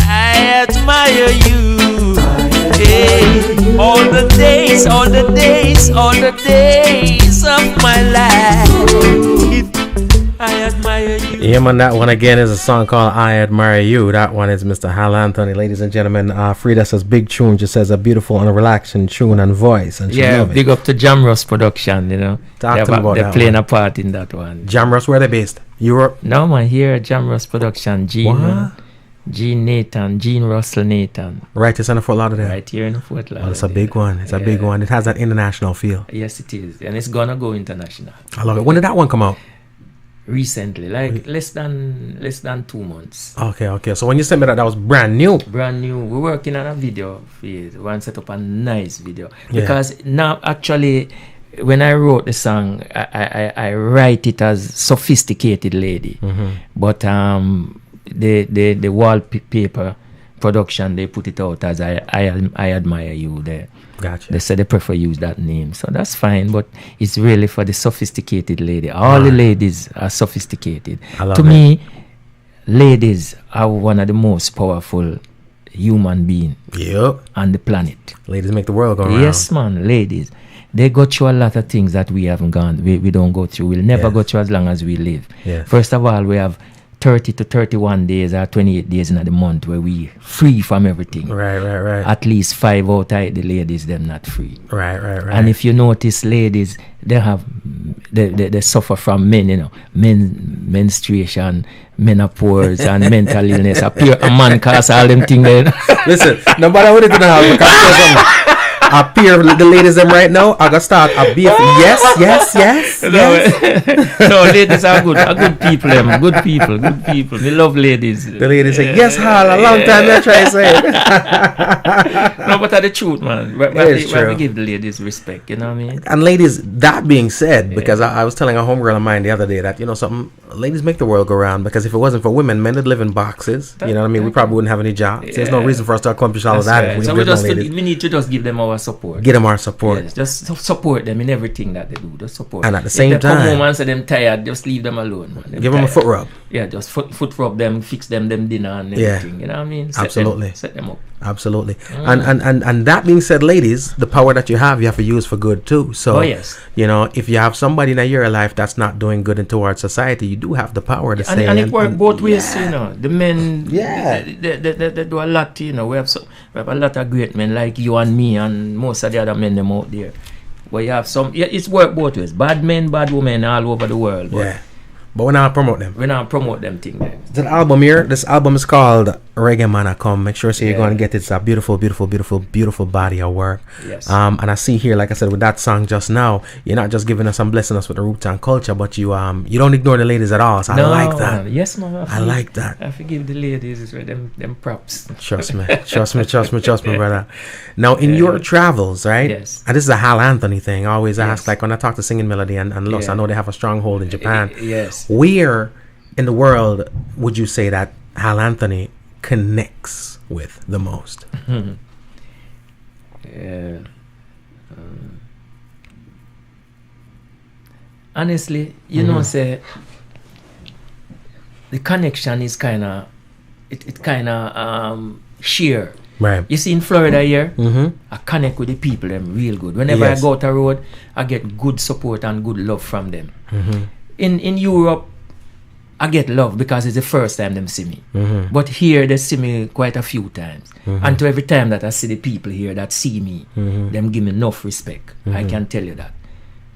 I admire you. Hey, all the days of my life, I admire you. Yeah, man, that one again is a song called I Admire You. That one is Mr. Hal Anthony. Ladies and gentlemen, Frida says big tune, just says a beautiful and relaxing tune and voice. And she love it. Big up to Jamross production, you know. Talk to me about they're that playing one. a part in that one. Jamross, where they based? Europe? No, man, here at Jamross production, What? Gene Russell Nathan. Right, it's in the Fort Lauderdale. Right here in the Fort Lauderdale. Well, it's a big one. It's a big one. It has that international feel. Yes, it is. And it's gonna go international. I love it. When did that one come out? Recently, like less than 2 months. Okay. So when you sent me that was brand new. Brand new. We're working on a video for it. We want to set up a nice video. Yeah. Because now actually when I wrote the song, I write it as sophisticated lady. Mm-hmm. But the wallpaper production, they put it out as I admire you there. Gotcha. They said they prefer use that name, so that's fine. But it's really for the sophisticated lady. All the ladies are sophisticated. I love To it. me, ladies are one of the most powerful human beings Yep. on the planet. Ladies make the world go around. Yes, man, ladies. They go through a lot of things that we haven't gone. We don't go through. We'll never Yes. go through as long as we live. Yes. First of all, we have 30 to 31 days or 28 days in the month where we free from everything. Right. At least 5 out of the ladies, them not free. Right. And if you notice, ladies, they suffer from men, you know, menstruation, menopause, and mental illness. A man cause all them things there. Listen, nobody would it in the house because I peer the ladies them right now. I gotta start a beef. Yes. No, ladies are good people, them. Good people. We love ladies. The ladies say, yes, Hal, a long time I try to say it. No, but that's the truth, man. It's true. We give the ladies respect, you know what I mean? And ladies, that being said, because I was telling a homegirl of mine the other day that, something, ladies make the world go round, because if it wasn't for women, men would live in boxes. You know what I mean? We probably wouldn't have any jobs. There's no reason for us to accomplish all of that if we So didn't have ladies. we need to just give them our our support. Get them our support. Yes, just support them in everything that they do. Just support. And at the same if they time, come home and say them tired, just leave them alone. Man. Give them a foot rub. Yeah, just foot rub them, fix them dinner and everything. You know what I mean? Set them up. Absolutely. And that being said, ladies, the power that you have to use for good too. So, yes. You know, if you have somebody in your life that's not doing good towards society, you do have the power to say. And it works both ways, you know. The men, they do a lot, you know. We have a lot of great men like you and me and most of the other men them out there. Where you have some, it's work both ways. Bad men, bad women all over the world. But we now promote them. We now promote them thing there. This album here, this album is called Reggae Man. Come, make sure you're going to get it. It's a beautiful, beautiful, beautiful, beautiful body of work. Yes. And I see here, like I said, with that song just now, you're not just giving us and blessing us with the roots and culture, but you don't ignore the ladies at all. So I like that. Yes, man. I like that. I forgive the ladies with them props. Trust me, brother. Now, in your travels, right? Yes. And this is a Hal Anthony thing. I always ask, like when I talk to Singing Melody and Lust, I know they have a stronghold in Japan. Yes. Where in the world would you say that Hal Anthony connects with the most? Honestly, you know, say the connection is kind of sheer. Right. You see in Florida here, I connect with the people them real good. Whenever I go out the road, I get good support and good love from them. In Europe, I get love because it's the first time them see me. But here they see me quite a few times. And to every time that I see the people here that see me, them give me enough respect. I can tell you that.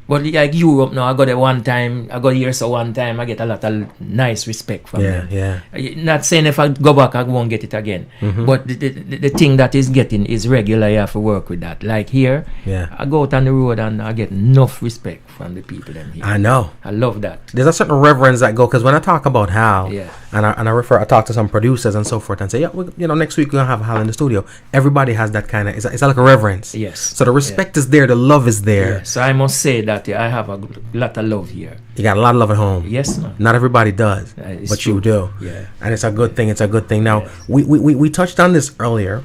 But like Europe now, I go there one time, I go here so one time, I get a lot of nice respect from them. Not saying if I go back, I won't get it again. But the thing that is getting is regular, you have to work with that. Like here, I go out on the road and I get enough respect from the people them here. I know. I love that. There's a certain reverence that go, because when I talk about Hal, and I talk to some producers and so forth and say, next week we're going to have Hal in the studio. Everybody has that kind of, it's like a reverence. Yes. So the respect is there, the love is there. Yeah. So I must say that I have a lot of love here. You got a lot of love at home. Yes, man. Not everybody does, but true. You do. Yeah. And it's a good thing. It's a good thing. Now, we touched on this earlier,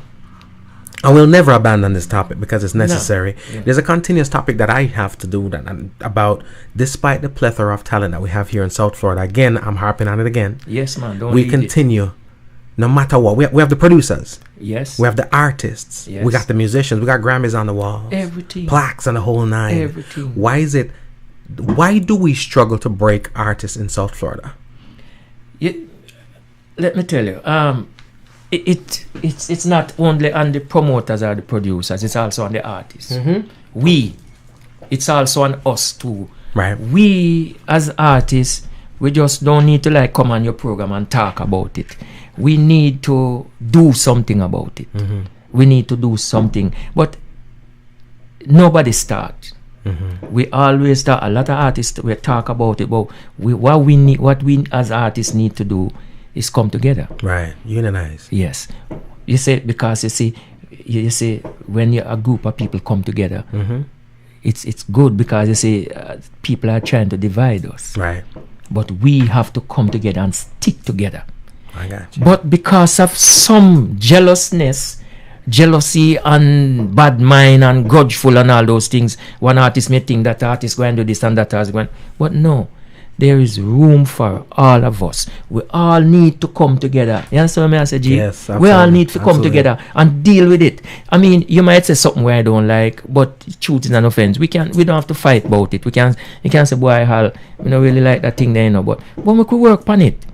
and we'll never abandon this topic because it's necessary. No. There's a continuous topic that I have to do about, despite the plethora of talent that we have here in South Florida. Again, I'm harping on it again. Yes, man. We continue. No matter what, we have the producers. Yes. We have the artists. Yes. We got the musicians. We got Grammys on the walls. Everything. Plaques and the whole nine. Everything. Why do we struggle to break artists in South Florida? Let me tell you. It's not only on the promoters or the producers. It's also on the artists. It's also on us too. Right. We as artists, we just don't need to come on your program and talk about it. We need to do something about it. We need to do something. But nobody starts. We always start. A lot of artists we talk about it, but what we as artists need to do is come together. Right. Unionize. Yes. You say, because you see when a group of people come together, it's good, because you see people are trying to divide us. Right. But we have to come together and stick together. I got you. But because of some jealousy and bad mind and grudgeful and all those things, one artist may think that artist going to do this and that artist going. But no, there is room for all of us. We all need to come together. You understand what I say, G? Yes, absolutely. We all need to come together and deal with it. I mean, you might say something where I don't like, but truth is an offense. We don't have to fight about it. You can say, boy, Hal, we don't really like that thing there, but we could work on it.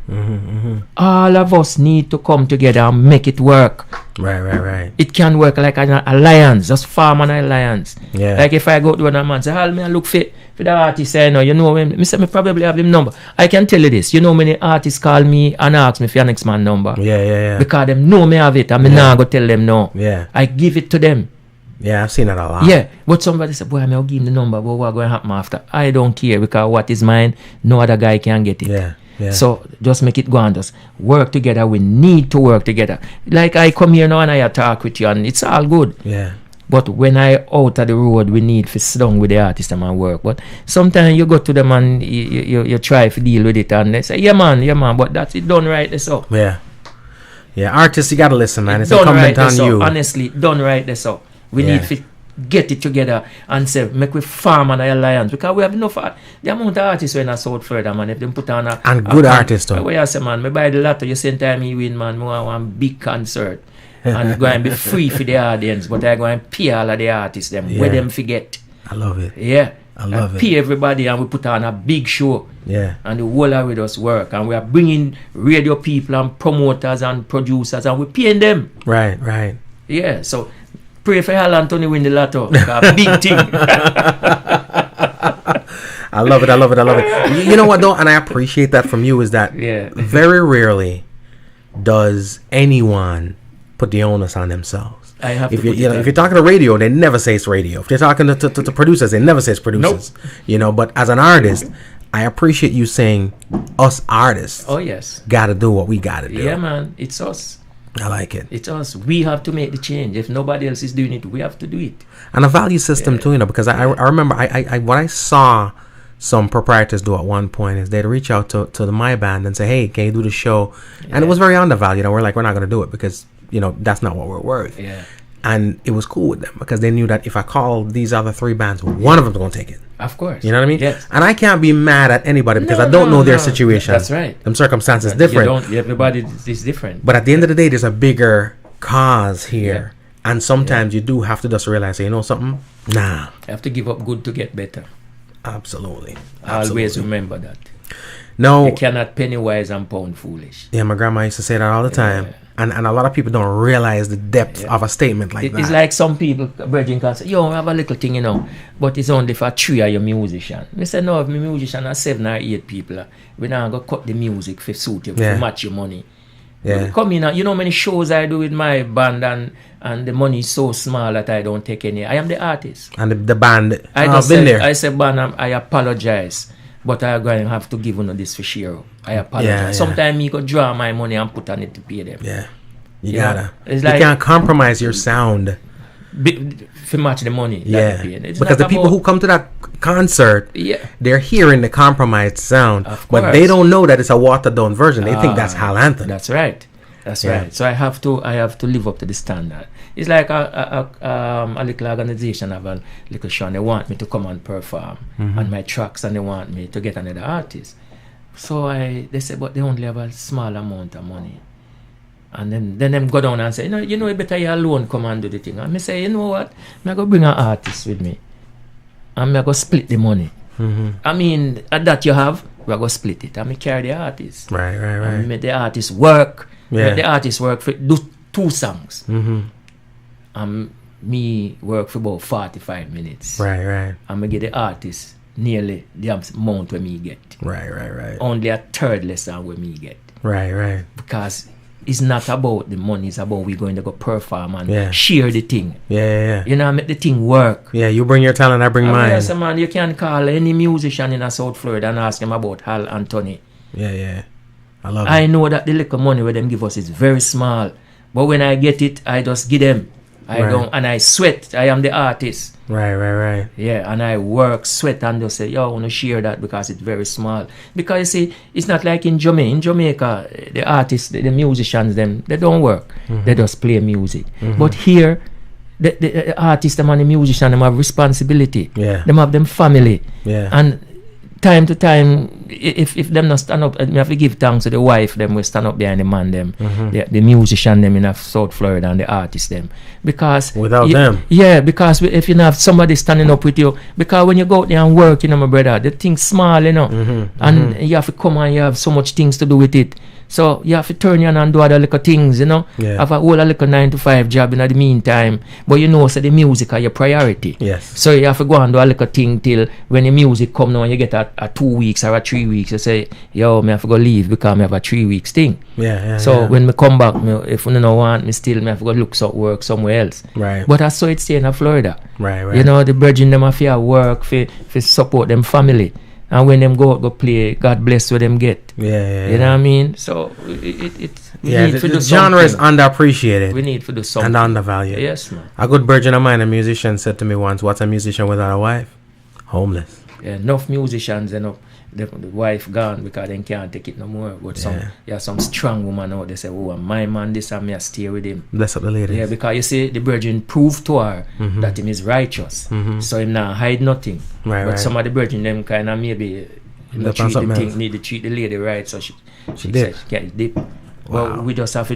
All of us need to come together and make it work. Right. It can work like an alliance, just form an alliance. Yeah. Like if I go to another man, say, Hal, me I look for the artist, you know him. Me say, me probably have him number. I can tell you this, many artists call me and ask me for your next man number. Yeah. Because them know me have it, and me now go tell them no. Yeah. I give it to them. Yeah, I've seen that a lot. Yeah, but somebody said, boy, I'll give him the number, but what's going to happen after? I don't care, because what is mine, no other guy can get it. Yeah. So just make it go and just work together. We need to work together. Like I come here now and I talk with you and it's all good. Yeah. But when I out of the road, we need to sit down with the artist and work. But sometimes you go to them and you try to deal with it and they say, yeah man, but that's it done right so. Yeah, artists, you gotta listen, man. It's done incumbent right on you. Honestly, done right so. We need to get it together and say, make we farm an alliance. Because we have enough, the amount of artists in South Florida, man, if them put on a... And good artists, too. Where you say, man, me buy the lotto, you same time you win, man, I want one big concert. And go and be free for the audience, but I go and pay all of the artists, them, where them forget. I love it. Yeah. I love it. Pay everybody and we put on a big show. Yeah. And the whole of it does work. And we are bringing radio people and promoters and producers and we're paying them. Right. Yeah, so pray for Hal Anthony win the lotto. A big thing. I love it. You know what though, and I appreciate that from you, is that very rarely does anyone put the onus on themselves. I have if you're talking to radio, they never say it's radio. If they're talking to producers, they never say it's producers. Nope. You know, but as an artist, I appreciate you saying us artists. Oh yes, gotta do what we gotta do. Yeah, man, it's us. I like it. It's us. We have to make the change. If nobody else is doing it, we have to do it. And a value system too, you know, because I remember what I saw some proprietors do at one point is they'd reach out to my band and say, hey, can you do the show? And it was very undervalued. And we're like, we're not going to do it because, you know, that's not what we're worth. Yeah. And it was cool with them because they knew that if I call these other three bands, one of them's going to take it. Of course. You know what I mean? Yes. And I can't be mad at anybody because I don't know their situation. That's right. Them circumstances different. Everybody is different. But at the end of the day, there's a bigger cause here. Yeah. And sometimes you do have to just realize, you know something? Nah. You have to give up good to get better. Absolutely. Always remember that. No. You cannot penny wise and pound foolish. Yeah, my grandma used to say that all the time. Yeah. And a lot of people don't realize the depth of a statement like that. It's like some people, Virgin can say, yo, I have a little thing, you know, but it's only for 3 of your musicians. I say, no, if my musician are 7 or 8 people, we're not going to cut the music for suit you, to match your money. Yeah. Come in, you know how many shows I do with my band and the money is so small that I don't take any. I am the artist. And the band, I've been there. I said, band, I apologize, but I'm going to have to give you this for sure. I apologize. Yeah. Sometimes me go draw my money and put on it to pay them. Yeah. You gotta. It's like, you can't compromise your sound. To match the money. Yeah. Because the people who come to that concert, they're hearing the compromised sound, but they don't know that it's a watered down version. They think that's Hal Anthony. That's right. That's right. So I have to live up to the standard. It's like a little organization have a little show and they want me to come and perform on my tracks and they want me to get another artist. So they say, but they only have a small amount of money. And then them go down and say, you know, better you alone come and do the thing. And I say, you know what? I'm going to bring an artist with me. And I'm going to split the money. I mean, at that you have, we're going to split it. And I carry the artist. Right. And make the artist work. Make the artist work for do 2 songs. And me work for about 45 minutes. Right. And I get the artist nearly the amount where me get. Right. Only a third less than where me get. Right. Because it's not about the money, it's about we going to go perform and share the thing. Yeah. You know, make the thing work. Yeah, you bring your talent, I bring mine. Yes, man, you can call any musician in South Florida and ask him about Hal Anthony. Yeah. I love it. I know that the little money where them give us is very small. But when I get it, I just give them. And I sweat. I am the artist. Right. Yeah, and I work, sweat, and just say, yo, I want to share that because it's very small. Because you see, it's not like in Jamaica. In Jamaica, the artists, the musicians, they don't work. They just play music. But here, the artists and the musicians, them have responsibility. Yeah. Them have them family. Yeah. And time to time, if them not stand up, we have to give thanks to the wife, them will stand up behind the man, them, the musician, them in South Florida, and the artist, them. Because without them, because if you have somebody standing up with you, because when you go out there and work, you know, my brother, the thing's small, you know, and you have to come and you have so much things to do with it. So you have to turn on and do other little things, you know. Yeah. Have a whole little 9-to-5 job in the meantime. But you know, so the music are your priority. Yes. So you have to go and do a little thing till when the music come now and you get a 2 weeks or a 3 weeks, you say, yo, me have to go leave because me have a 3 weeks thing. Yeah. So when me come back, if you don't want me still, me have to go look for work somewhere else. Right. But that's how it's staying in Florida. Right. You know, the brethren them have to work for support them family. And when them go play, God bless what them get. Yeah. You know what I mean? So we need to do the genre is something. underappreciated. We need to do something. And undervalued. Yes, man. A good virgin of mine, a musician, said to me once, what's a musician without a wife? Homeless. Yeah, enough musicians, the wife gone because they can't take it no more. But some strong woman out, they say, oh, my man, this and me, I stay with him. Bless up the ladies. Yeah, because you see, the virgin proved to her that him is righteous. So him not hide nothing. But some of the virgin, them kind of maybe need to treat the lady right, so she said she can't dip. Well, we just have to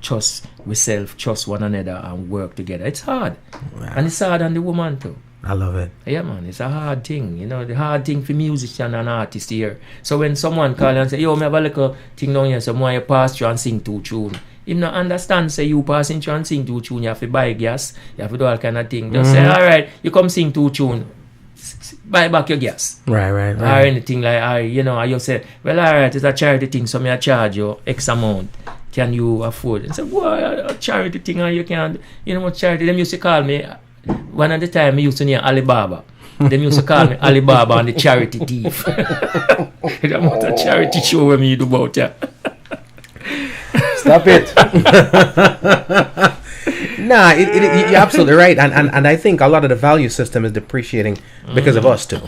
trust ourselves, trust one another, and work together. It's hard. And it's hard on the woman too. I love it. Yeah, man, it's a hard thing. You know, the hard thing for musician and artist here. So when someone call and say, yo, me have a little thing down here, so you pass through and sing 2 tunes. If not understand, say you passing through and sing 2 tunes, you have to buy gas, you have to do all kind of thing. Just say, all right, you come sing 2 tunes, buy back your gas. Right. Or anything like, you know, you say, well, all right, it's a charity thing, so me I charge you X amount. Can you afford it? And say, boy, a charity thing, and you can't, you know what charity, them used to call me. One at the time, I used to name Alibaba. They used to call me Alibaba and the charity thief. It's about a charity show when me do about that. Stop it. Nah, you're absolutely right. And I think a lot of the value system is depreciating because of us too.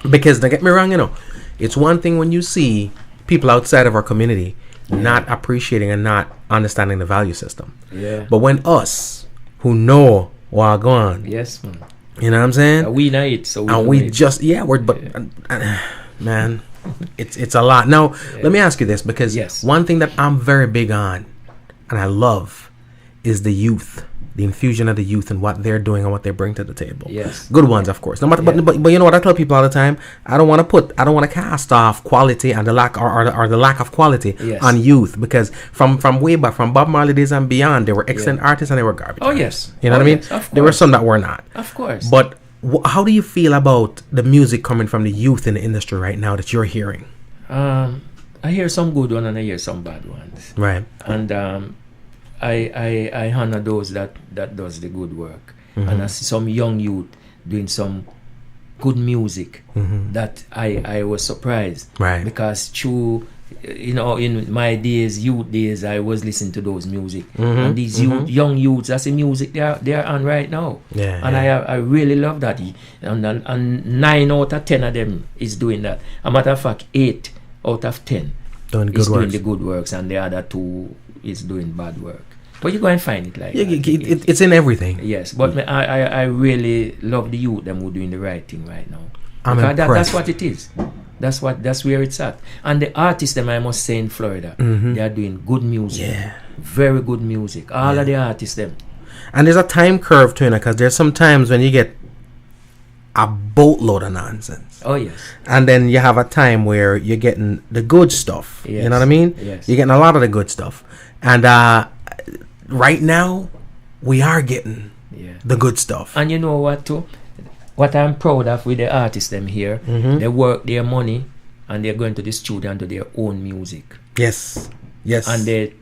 Because, don't get me wrong, you know, it's one thing when you see people outside of our community not appreciating and not understanding the value system. Yeah. But when us who know while gone. Yes, man. You know what I'm saying? We know it, so man, it's a lot. Now, let me ask you this, because one thing that I'm very big on, and I love, is the youth, the infusion of the youth and what they're doing and what they bring to the table. Yes. Good ones, of course. No matter, but you know what I tell people all the time? I don't want to cast off quality and the lack or the lack of quality on youth, because from way back, from Bob Marley days and beyond, they were excellent artists and they were garbage. Yes. You know what I mean? There were some that were not. Of course. But how do you feel about the music coming from the youth in the industry right now that you're hearing? I hear some good ones and I hear some bad ones. Right. And I honor those that does the good work, and I see some young youth doing some good music that I was surprised, right? Because through, you know, in my youth days, I was listening to those music, and these young youths, that's the music they are on right now, and I really love that, and 9 out of 10 of them is doing that. A matter of fact, 8 out of 10 doing the good works, and the other 2 is doing bad work. But you go and find it like that. It's in everything. Yes, but I really love the youth them who doing the right thing right now. I'm impressed. That's what it is. That's where it's at. And the artists them, I must say, in Florida, they are doing good music. Yeah. Very good music. All of the artists them. And there's a time curve to it, because there's some times when you get a boatload of nonsense. Oh yes. And then you have a time where you're getting the good stuff. Yes. You know what I mean? Yes. You're getting a lot of the good stuff. And right now, we are getting the good stuff. And you know what too? What I'm proud of with the artists them here, they work their money and they're going to the studio and do their own music. Yes. And they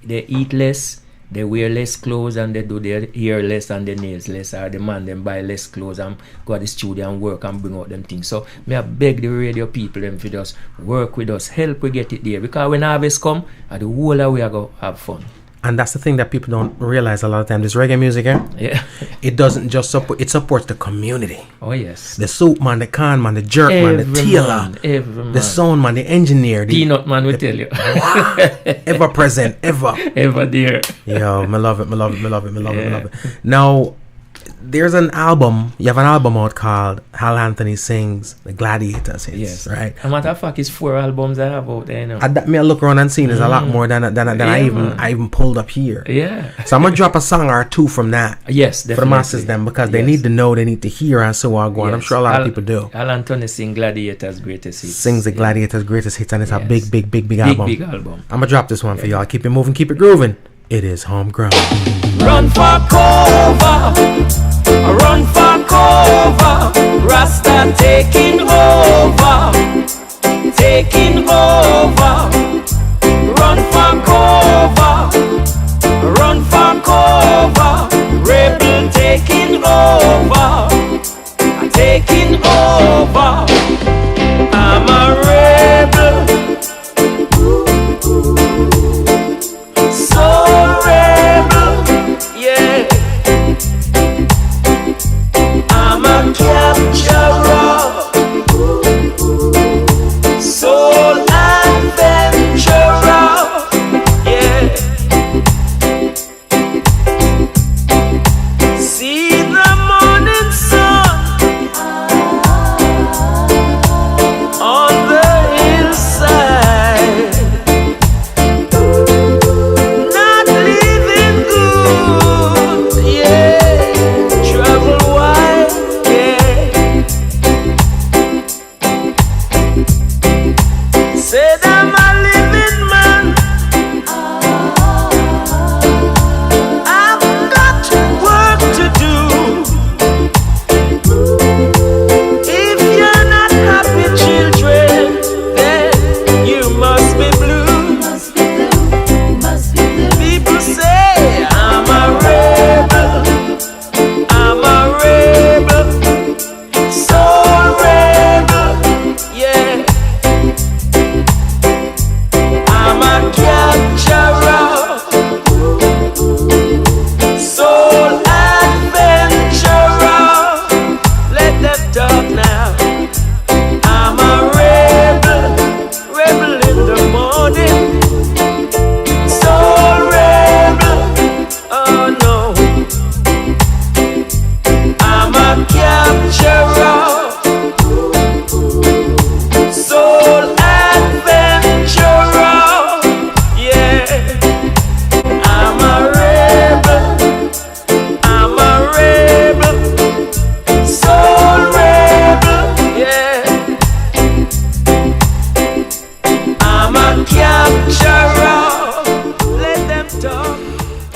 eat less, they wear less clothes, and they do their hair less and their nails less, or the man them buy less clothes and go to the studio and work and bring out them things. So me I beg the radio people them to just work with us, help we get it there, because when harvest come, the whole of we are go have fun. And that's the thing that people don't realize a lot of times. This reggae music, it doesn't just support, it supports the community. Oh yes. The soup man, the can man, the jerk man, the tailor, the sound man, the engineer, the peanut man, we tell you. Ever present, ever there. Yo, me love it. Now, there's an album, you have an album out called Hal Anthony Sings The Gladiators Hits, yes. Right? A matter of fact, it's 4 albums I have out there now. I look around and see there's a lot more than I even pulled up here. Yeah. So I'm going to drop a song or 2 from that. Yes, definitely. For the masses them, because they need to know, they need to hear, and so on. I'm sure a lot of people do. Hal Anthony Sings Gladiators Greatest Hits. Sings The Gladiators Greatest Hits, and it's a big album. Big album. I'm going to drop this one for y'all. Keep it moving, keep it grooving. It is Homegrown. Run for cover, run for cover, Rasta taking over, run for cover, rebel taking over, I'm a rebel. So rebel, yeah. I'm a capturer.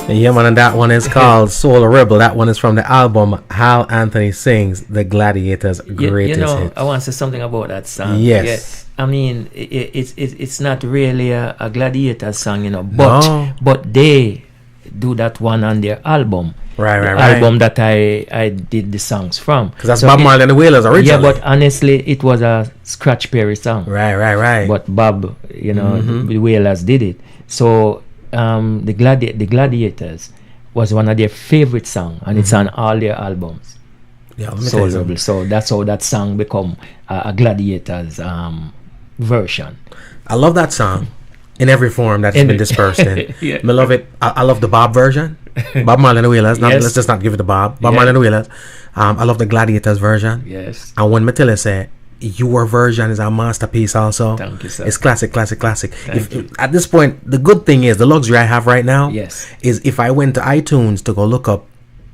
Yeah, man, and that one is called Soul Rebel. That one is from the album Hal Anthony Sings The Gladiators Greatest Hits. I want to say something about that song. Yes. Yeah. I mean, it's not really a Gladiator song, but they do that one on their album. Right. Album that I did the songs from. Because that's Bob Marley and the Wailers originally. Yeah, but honestly, it was a Scratch Perry song. Right. But Bob, the Wailers did it. So the Gladiators was one of their favorite songs, and it's on all their albums. Yeah, let me tell you something. So that's how that song become a Gladiators version. I love that song in every form that it's been dispersed in. Yeah. I love it. I love the Bob version. Bob Marley and the Wailers. Yes. Let's just not give it to Bob. Marley and the Wailers. I love the Gladiators version. Yes. And when Matilda said, your version is a masterpiece also. Thank you, sir. It's classic. Thank you. At this point, the good thing is, the luxury I have right now Yes. is if I went to iTunes to go look up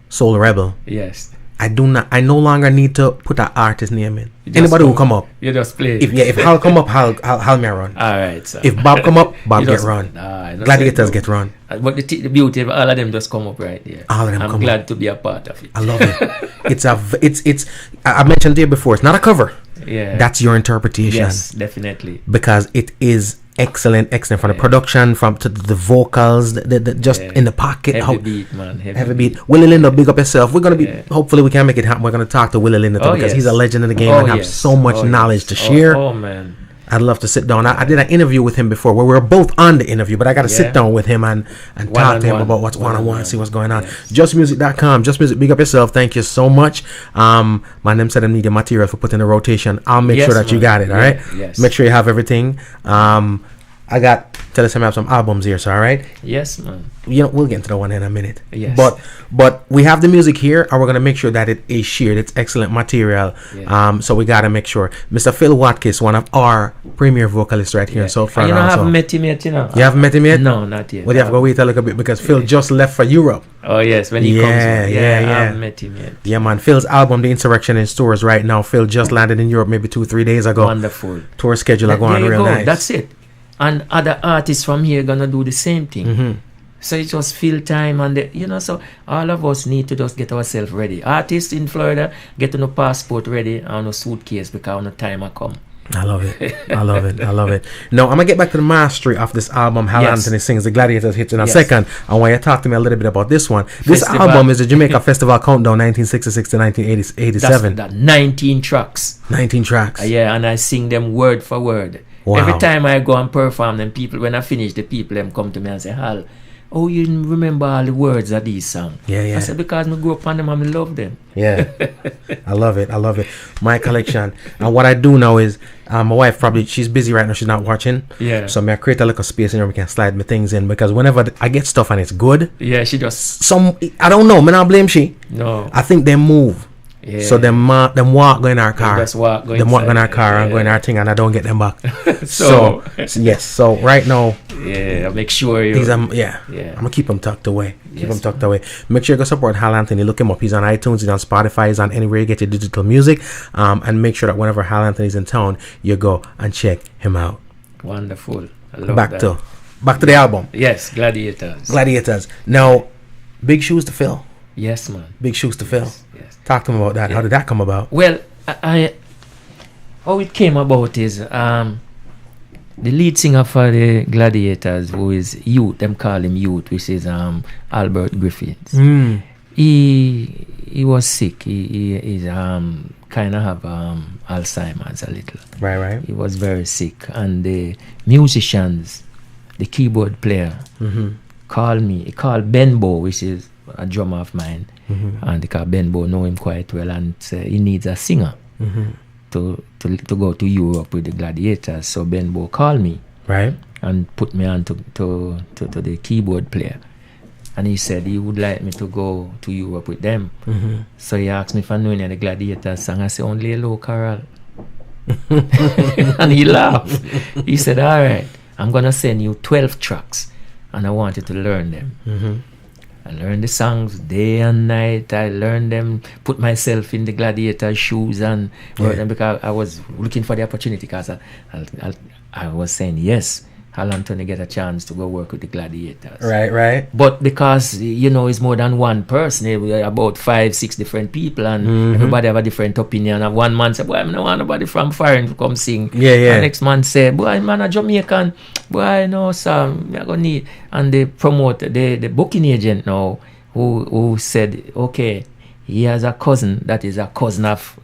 Soul Rebel, Yes. I no longer need to put an artist name in. Anybody who come up. You just play. If Hal come up, Hal may run. All right, sir. If Bob come up, Bob You get just- run. that's Gladiators it. get run. But the beauty of all of them just come up right there. All of them I'm come glad to be a part of it. I love it. It's I mentioned to you before, it's not a cover. Yeah. That's your interpretation. Yes, definitely. Because it is excellent from the production, to the vocals, the just in the pocket. Heavy beat, man. Heavy beat. Willie Linda, big up yourself. We're gonna be hopefully we can make it happen. We're gonna talk to Willie Linda too, because he's a legend in the game and have so much knowledge to share. Oh man. I'd love to sit down. I did an interview with him before where we were both on the interview, but I got to sit down with him and talk to him about what's one-on-one, see what's going on. Yes. JustMusic.com. Just Music, big up yourself. Thank you so much. My name said I need the material for putting the rotation. I'll make sure that you got it, all right? Yes. Make sure you have everything. Tell us I have some albums here, so all right? Yes, man. We'll get into the one in a minute. Yes. But we have the music here, and we're gonna make sure that it is shared. It's excellent material. Yeah. So we gotta make sure. Mr. Phil Watkins, one of our premier vocalists right here in South Florida. I haven't met him yet, You haven't met him yet? No, not yet. Well, you have to go wait a little bit because Phil just left for Europe. Oh yes, when he comes. I haven't met him yet. Yeah, man. Phil's album, The Insurrection, in stores right now. Phil just landed in Europe maybe 2-3 days ago. Wonderful. Tour schedule are going real nice. That's it. And other artists from here gonna do the same thing. Mm-hmm. So it was fill time, and so all of us need to just get ourselves ready. Artists in Florida, get no passport ready and no suitcase because no time will come. I love it. I love it. Now, I'm going to get back to the mastery of this album, Hal Anthony Sings The Gladiators Hits, in a second. I want you to talk to me a little bit about this one. This album is the Jamaica Festival Countdown 1966 to 1987. That's 19 tracks. 19 tracks. Yeah, and I sing them word for word. Wow. Every time I go and perform them, when I finish, the people them come to me and say, Hal, oh, you remember all the words of these songs? Yeah. I said, because I grew up on them and I love them. Yeah. I love it. My collection. And what I do now is, my wife she's busy right now, she's not watching. Yeah. So I create a little space in where we can slide my things in, because whenever I get stuff and it's good. Yeah, she just... I don't know, I don't blame she. No. I think they move. Yeah. So them walk go in our car. Just walk go them walk go in our car and go in our thing, and I don't get them back. so yes. So right now, make sure you. I'm gonna keep them tucked away. Make sure you go support Hal Anthony. Look him up. He's on iTunes. He's on Spotify. He's on anywhere you get your digital music. And make sure that whenever Hal Anthony's in town, you go and check him out. Wonderful. I love back that. to the album. Yes, Gladiators. Now, big shoes to fill. Yes, man. Big shoes to fill. Yes. Talk to me about that. How did that come about? Well, how it came about is the lead singer for the Gladiators, who is Youth, them call him Youth, which is Albert Griffiths. He was sick. He's kind of have Alzheimer's a little. Right. He was very sick, and the musicians, the keyboard player, called me. He called Benbow, which is a drummer of mine, and because Benbow know him quite well, and he needs a singer to go to Europe with the Gladiators. So Benbow called me, right, and put me on to the keyboard player, and he said he would like me to go to Europe with them. So he asked me if I knew any of the Gladiators song. I said, only Hello Carol. And he laughed. He said, all right, I'm gonna send you 12 tracks, and I want you to learn them. I learned the songs day and night. I learned them, put myself in the Gladiator shoes and work them, because I was looking for the opportunity, because I was saying, yes, Hal Anthony get a chance to go work with the Gladiators. Right. But because, you know, it's more than one person, about 5-6 different people, and everybody have a different opinion. And one man say, boy, I don't want nobody from foreign to come sing. Yeah. And next man say, boy, man, a Jamaican. Boy, no, sir, I gonna need. And they promote, the booking agent now, who said, okay, he has a cousin that is a cousin of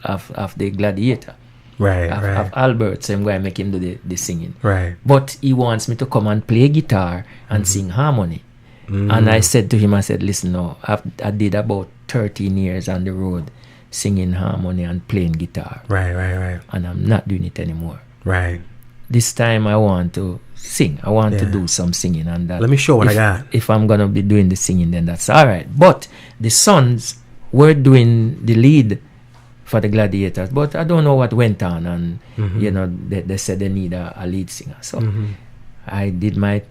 the Gladiator. Right. Of Albert, so I'm going to make him do the singing. Right. But he wants me to come and play guitar and sing harmony. And I said to him, I said, listen, no, I did about 13 years on the road singing harmony and playing guitar. Right. And I'm not doing it anymore. Right. This time I want to sing. I want to do some singing. And that, let me show what I got. If I'm going to be doing the singing, then that's all right. But the sons were doing the lead for the Gladiators, but I don't know what went on, and you know, they said they need a lead singer. So I did my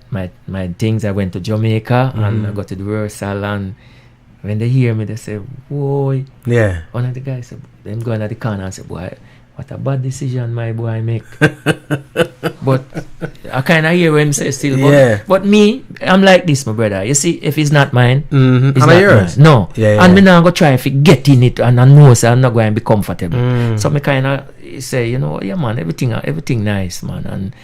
things. I went to Jamaica and I got to the rehearsal, and when they hear me, they say, boy. Yeah. One of the guys said, them going at the corner and say, boy, what a bad decision my boy make. But I kind of hear what him say still. But me, I'm like this, my brother. You see, if it's not mine, it's not yours. Mine. No. Yeah. And me now go try if get in it, and I know so I'm not going to be comfortable. So me kind of say, you know, yeah, man, everything nice, man. And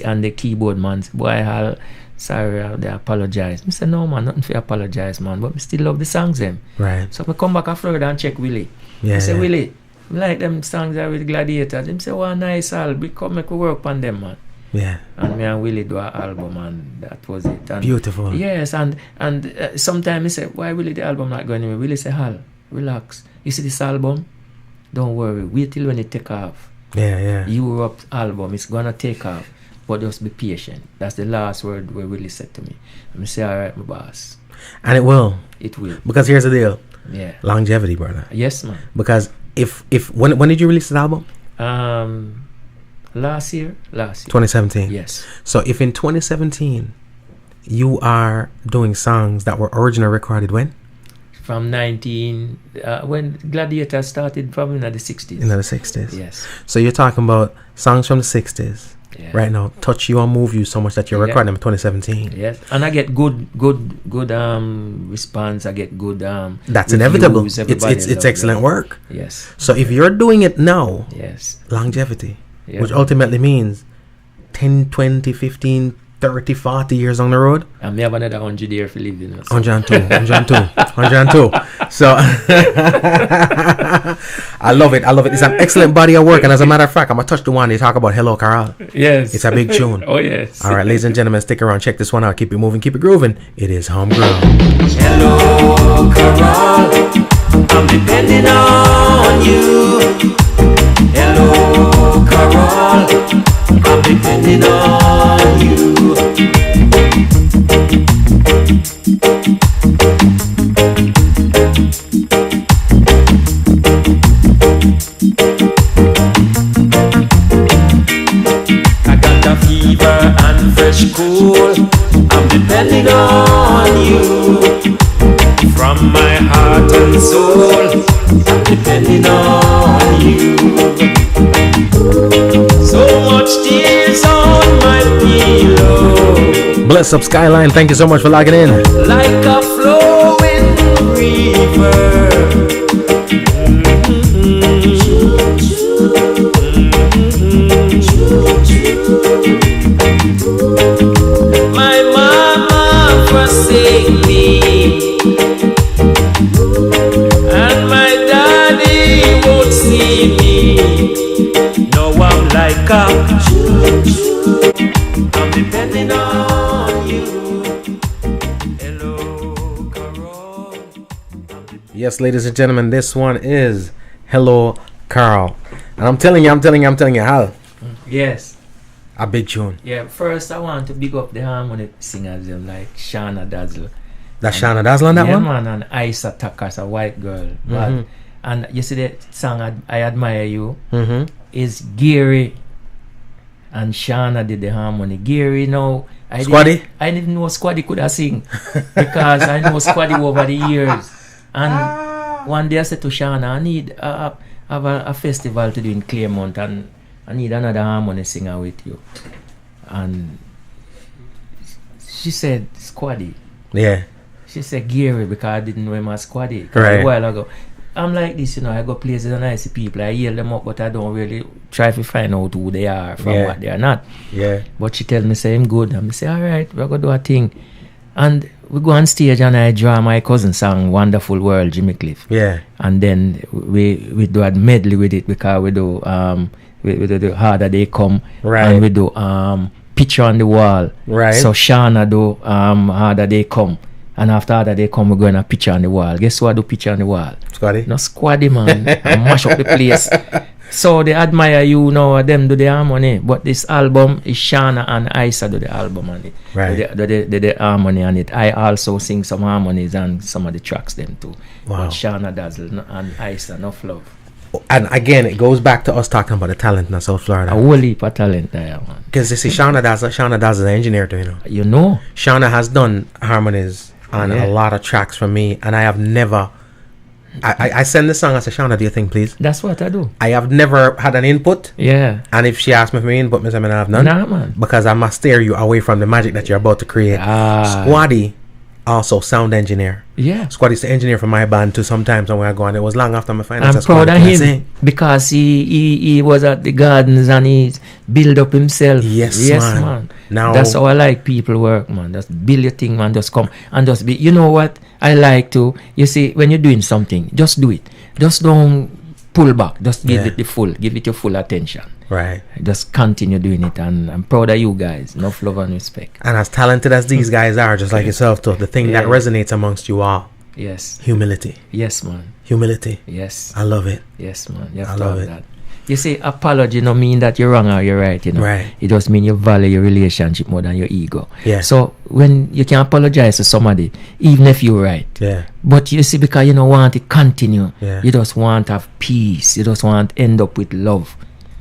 and the keyboard man, boy, Hal, sorry, they apologize. I say, no, man, nothing for apologize, man. But me still love the songs, them. Right. So I come back to Florida and check Willie. Yeah. I say, Willie, like them songs are with Gladiators. Them say, oh, nice, Al. We come make we work on them, man. Yeah. And me and Willie do an album, and that was it. And beautiful. Yes, and sometimes he say, why Willie the album not going anywhere? Willie say, Hal, relax. You see this album? Don't worry. Wait till when it take off. Yeah. Europe album, it's gonna take off. But just be patient. That's the last word where Willie said to me. I say, all right, my boss. And it will. It will. Because here's the deal. Yeah. Longevity, brother. Yes, man. Because if when did you release the album? Last year. 2017. Yes. So if in 2017 you are doing songs that were originally recorded when? From when Gladiator started, probably in the 60s. In the 60s. Yes. So you're talking about songs from the 60s. Yeah. Right now, touch you and move you so much that you're recording them in 2017. Yes, and I get good response. I get good that's inevitable. It's excellent work. Yes. So if you're doing it now, yes, longevity, which ultimately means 10, 20, 15, 30, 40 years on the road. And me have another 100 years for living. 102. So I love it. It's an excellent body of work. And as a matter of fact, I'm going to touch the one they talk about Hello Carol. Yes. It's a big tune. Oh, yes. All right, ladies and gentlemen, stick around. Check this one out. Keep it moving. Keep it grooving. It is Homegrown. Hello Carol, I'm depending on you. Hello Carol, I'm depending on you. I got a fever and fresh cold. I'm depending on you. From my heart and soul, I'm depending on you. So much tears on my pillow. Bless up Skyline. Thank you so much for logging in. Like a flowing river. My mama forsake me, and my daddy won't see me. No, I'm like I'm depending on you. Hello, Carol. Yes, ladies and gentlemen, this one is Hello Carl. And I'm telling you, Hal. Yes. A big tune. Yeah, first I want to big up the harmony singers like Shana Dazzle. That's Shana Dazzle on that one? Yeah, man, and Ice Attackers, a white girl. But, and you see the song I Admire You is Gary and Shana did the harmony. Gary, now I didn't know Squaddy could have sing because I know Squaddy over the years. And one day I said to Shana, I need have a festival to do in Claremont, and I need another harmony singer with you. And She said Squaddy. Yeah. She said Gary because I didn't know him as Squaddy. Right. A while ago. I'm like this, you know, I go places and I see people, I yell them up, but I don't really try to find out who they are from what they are not. Yeah. But she tell me, say, I'm good. And I say, all right, we're going to do a thing. And we go on stage and I draw my cousin song, Wonderful World, Jimmy Cliff. Yeah. And then we do a medley with it because we do the Harder They Come. Right. And we do Picture on the Wall. Right. So Shana do Harder They Come. And after Harder They Come, we're going to Picture on the Wall. Guess who I do Picture on the Wall? Squaddy. No, Squaddy, man. I mash up the place. So they admire you now, them do the harmony. But this album is Shana and Isa do the album on it. Right. The harmony on it. I also sing some harmonies and some of the tracks them too. Wow. But Shana Dazzle and Isa, enough love. And again, it goes back to us talking about the talent in South Florida. A whole heap of talent there, man. Because you see, Shauna Dazzle is an engineer too, you know. You know? Shauna has done harmonies on a lot of tracks for me, and I have never... I send the song, I say, Shauna, do you think, please? That's what I do. I have never had an input. Yeah. And if she asks me for my input, I say, I have none. Nah, man. Because I must steer you away from the magic that you're about to create. Squaddy, also sound engineer. Yeah. Squaddy's the engineer for my band too sometimes when I go on. It was long after my finance. I'm proud of him because he was at the gardens and he build up himself. Yes, man. Now that's how I like people work, man. Just build your thing, man. Just come and just be. You know what I like to? You see, when you're doing something, just do it. Just don't pull back. Just give it your full attention. Right. Just continue doing it, and I'm proud of you guys. Enough love and respect. And as talented as these guys are, just like yourself too, the thing that resonates amongst you all. Yes. Humility. Yes, man. Humility. Yes. I love it. Yes, man. You have to have that. You see, apology don't mean that you're wrong or you're right, you know. Right. It just mean you value your relationship more than your ego. Yeah. So when you can apologize to somebody, even if you're right. Yeah. But you see, because you don't want to continue, yeah. you just want to have peace. You just want to end up with love.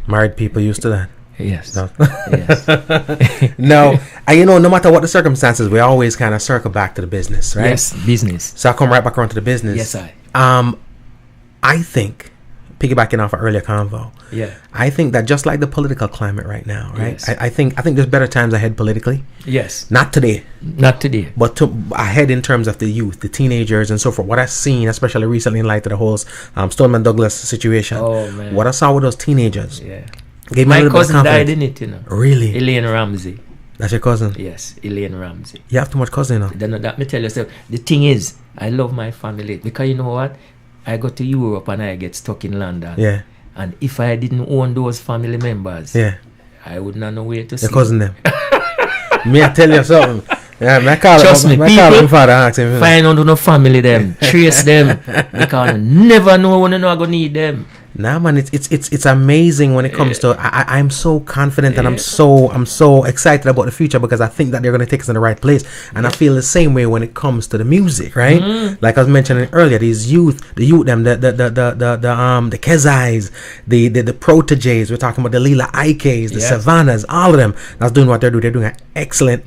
Married people used to that. Yes. No. Yes. No. And you know, no matter what the circumstances, we always kind of circle back to the business, right? Yes, business. So I come right back around to the business. Yes, I think, piggybacking off an earlier convo, yeah, I think that just like the political climate right now, right? Yes. I think there's better times ahead politically. Yes. Not today. Not today. But ahead in terms of the youth, the teenagers and so forth. What I've seen, especially recently in light of the whole Stoneman Douglas situation. Oh, man. What I saw with those teenagers. Yeah. Gave me My a little cousin bit of died confidence. in it, you know. Really? Elaine Ramsey. That's your cousin? Yes, Elaine Ramsey. You have too much cousin, you know? Then that me tell yourself, the thing is, I love my family because you know what? I go to Europe and I get stuck in London. Yeah. And if I didn't own those family members, yeah, I would not know where to see. Your cousin them. Me, I tell you something. Yeah, trust me, people father ask him, find out no family them, trace them, because you never know when you know I gonna need them. Nah, man, it's amazing when it comes to. I'm so confident and I'm so excited about the future because I think that they're gonna take us in the right place, and I feel the same way when it comes to the music, right? Like I was mentioning earlier, these the Kezais, the Proteges. We're talking about the Lila Ikes, the Savannahs, all of them. That's doing what they're doing. They're doing an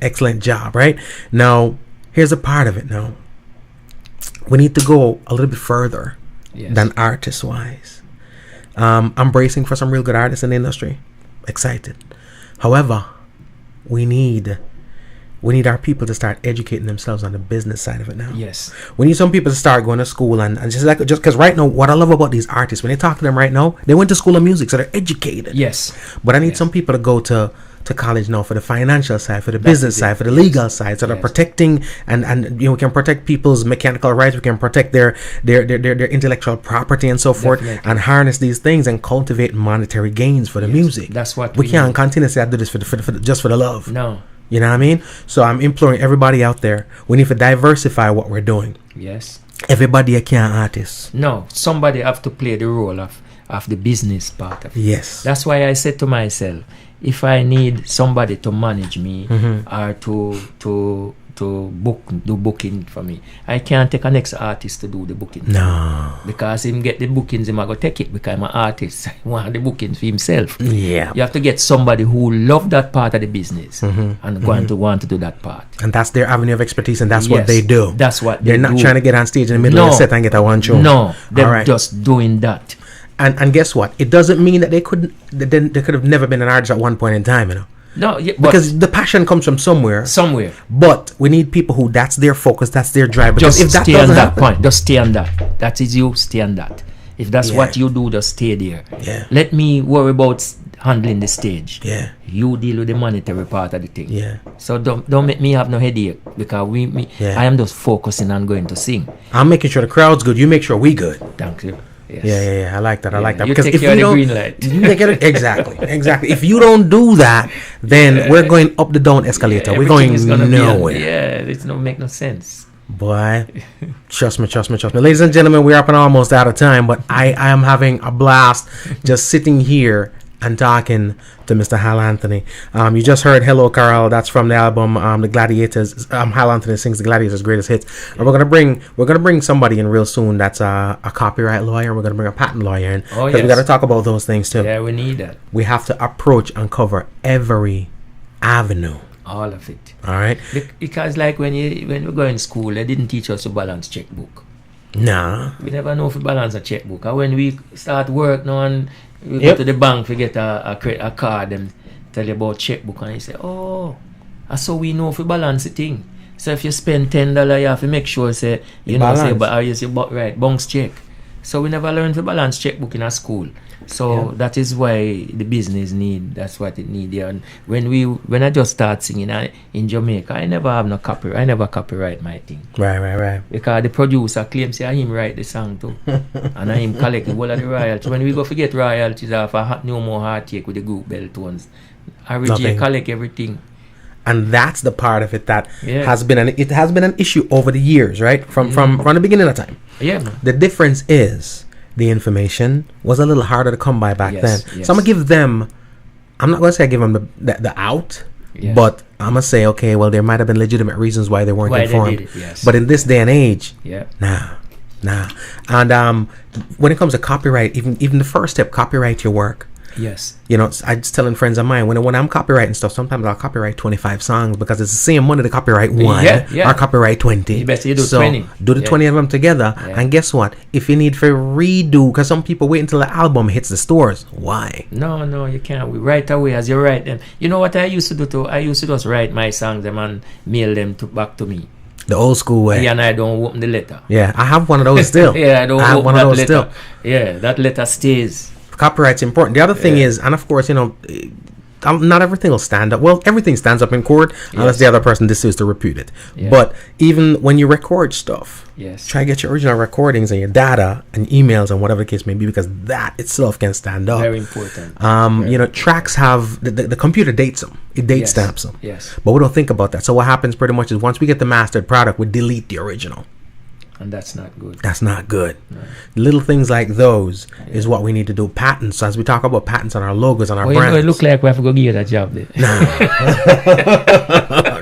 excellent job, right? Now, here's a part of it. Now, we need to go a little bit further than artist-wise. I'm bracing for some real good artists in the industry. Excited. However, we need our people to start educating themselves on the business side of it now. Yes. We need some people to start going to school and just because right now, what I love about these artists, when they talk to them right now, they went to school of music, so they're educated. Yes. But I need some people to go to college now for the financial side, for the business side, for the legal side, so they're protecting and we can protect people's mechanical rights, we can protect their intellectual property and so forth, and harness these things and cultivate monetary gains for the music. That's what we can't continue to say I do this for just for the love. No. You know what I mean? So I'm imploring everybody out there, we need to diversify what we're doing. Yes. Everybody a can artist. No, somebody have to play the role of the business part of it. Yes. That's why I said to myself, if I need somebody to manage me or to do booking for me, I can't take an ex-artist to do the booking. No. Because him get the bookings, him I go take it because I'm an artist. I want the bookings for himself. Yeah. You have to get somebody who love that part of the business and going to want to do that part. And that's their avenue of expertise, and that's what they do. That's what they're not trying to get on stage in the middle of the set and get a one show. No, they're just doing that. And guess what? It doesn't mean that they could have never been an artist at one point in time, you know. No, yeah, because the passion comes from somewhere. But we need people who that's their focus, that's their drive. Because just if that stay on doesn't that happen, point. Just stay on that. That is you. Stay on that. If that's what you do, just stay there. Yeah. Let me worry about handling the stage. Yeah. You deal with the monetary part of the thing. Yeah. So don't make me have no headache because I am just focusing on going to sing. I'm making sure the crowd's good. You make sure we good. Thank you. Yes. Yeah. I like that. I like that. You Because take if care we of the don't, green light. you take care of- exactly. If you don't do that, then we're going up the down escalator. We're going nowhere. It's not make no sense. Boy, trust me. Ladies and gentlemen, we're up and almost out of time, but I am having a blast just sitting here and talking to Mr. Hal Anthony. You just heard Hello Carl. That's from the album The Gladiators. Hal Anthony sings The Gladiators' greatest hits. And we're gonna bring somebody in real soon that's a copyright lawyer. We're gonna bring a patent lawyer in because we gotta talk about those things too. Yeah, we need that. We have to approach and cover every avenue. All of it. All right. Because like when we go in school, they didn't teach us to balance checkbook. Nah. We never know if we balance a checkbook. And when we start work now and we go to the bank, we get a card and tell you about checkbook and you say, oh, so we know if we balance the thing. So if you spend $10, you have to make sure say right, bounce check. So we never learn to balance checkbook in a school. So that is why the business that's what it need there. And when I just start singing in Jamaica, I never have no copyright. I never copyright my thing. Right. Because the producer claims say him write the song too. And I him collect the whole of the royalties. When we go forget royalties off No More Heartache with the group bell tones, I collect everything. And that's the part of it that has been an issue over the years, right? From the beginning of time. Yeah, man. The difference is the information was a little harder to come by back then. Yes. So I'm gonna give them. I'm not gonna say I give them the out, but I'm gonna say okay. Well, there might have been legitimate reasons why they weren't informed. They did it, yes. But in this day and age, nah. And when it comes to copyright, even the first step, copyright your work. Yes. You know, I just telling friends of mine when I'm copywriting stuff, sometimes I'll copyright 25 songs because it's the same money to copyright one or copyright 20. You better do so 20. Do the 20 of them together. Yeah. And guess what? If you need for redo, because some people wait until the album hits the stores. Why? No, you can't. We right away as you write them. You know what I used to do too? I used to just write my songs them and mail them back to me. The old school way. Yeah, and I don't open the letter. Yeah, I have one of those still. I don't open one of those letter. Still. Yeah, that letter stays. Copyright's important. The other thing is, and of course, you know, not everything will stand up. Well, everything stands up in court unless the other person decides to repute it. Yeah. But even when you record stuff, try to get your original recordings and your data and emails and whatever the case may be, because that itself can stand up. Very important. You know, tracks have the computer dates them. It date stamps them. Yes. But we don't think about that. So what happens pretty much is once we get the mastered product, we delete the original. And that's not good. That's not good. No. Little things like those is what we need to do. Patents, as we talk about patents on our logos, on our brands. It look like we have to go give you that job there.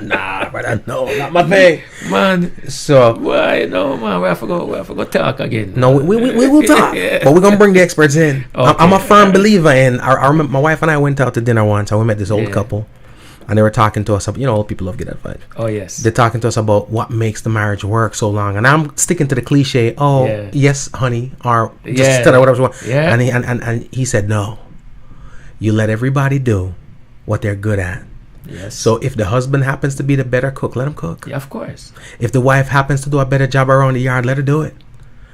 Nah, brother, no, not my thing. Man, so why no, man? We have to go talk again. No, we will talk, but we're gonna bring the experts in. Okay. I'm a firm believer in. I remember my wife and I went out to dinner once, and we met this old couple. And they were talking to us about, old people love get advice. Oh, yes. They're talking to us about what makes the marriage work so long. And I'm sticking to the cliche, yes, honey, or just tell her whatever. Yeah. And he said, no. You let everybody do what they're good at. Yes. So if the husband happens to be the better cook, let him cook. Yeah, of course. If the wife happens to do a better job around the yard, let her do it.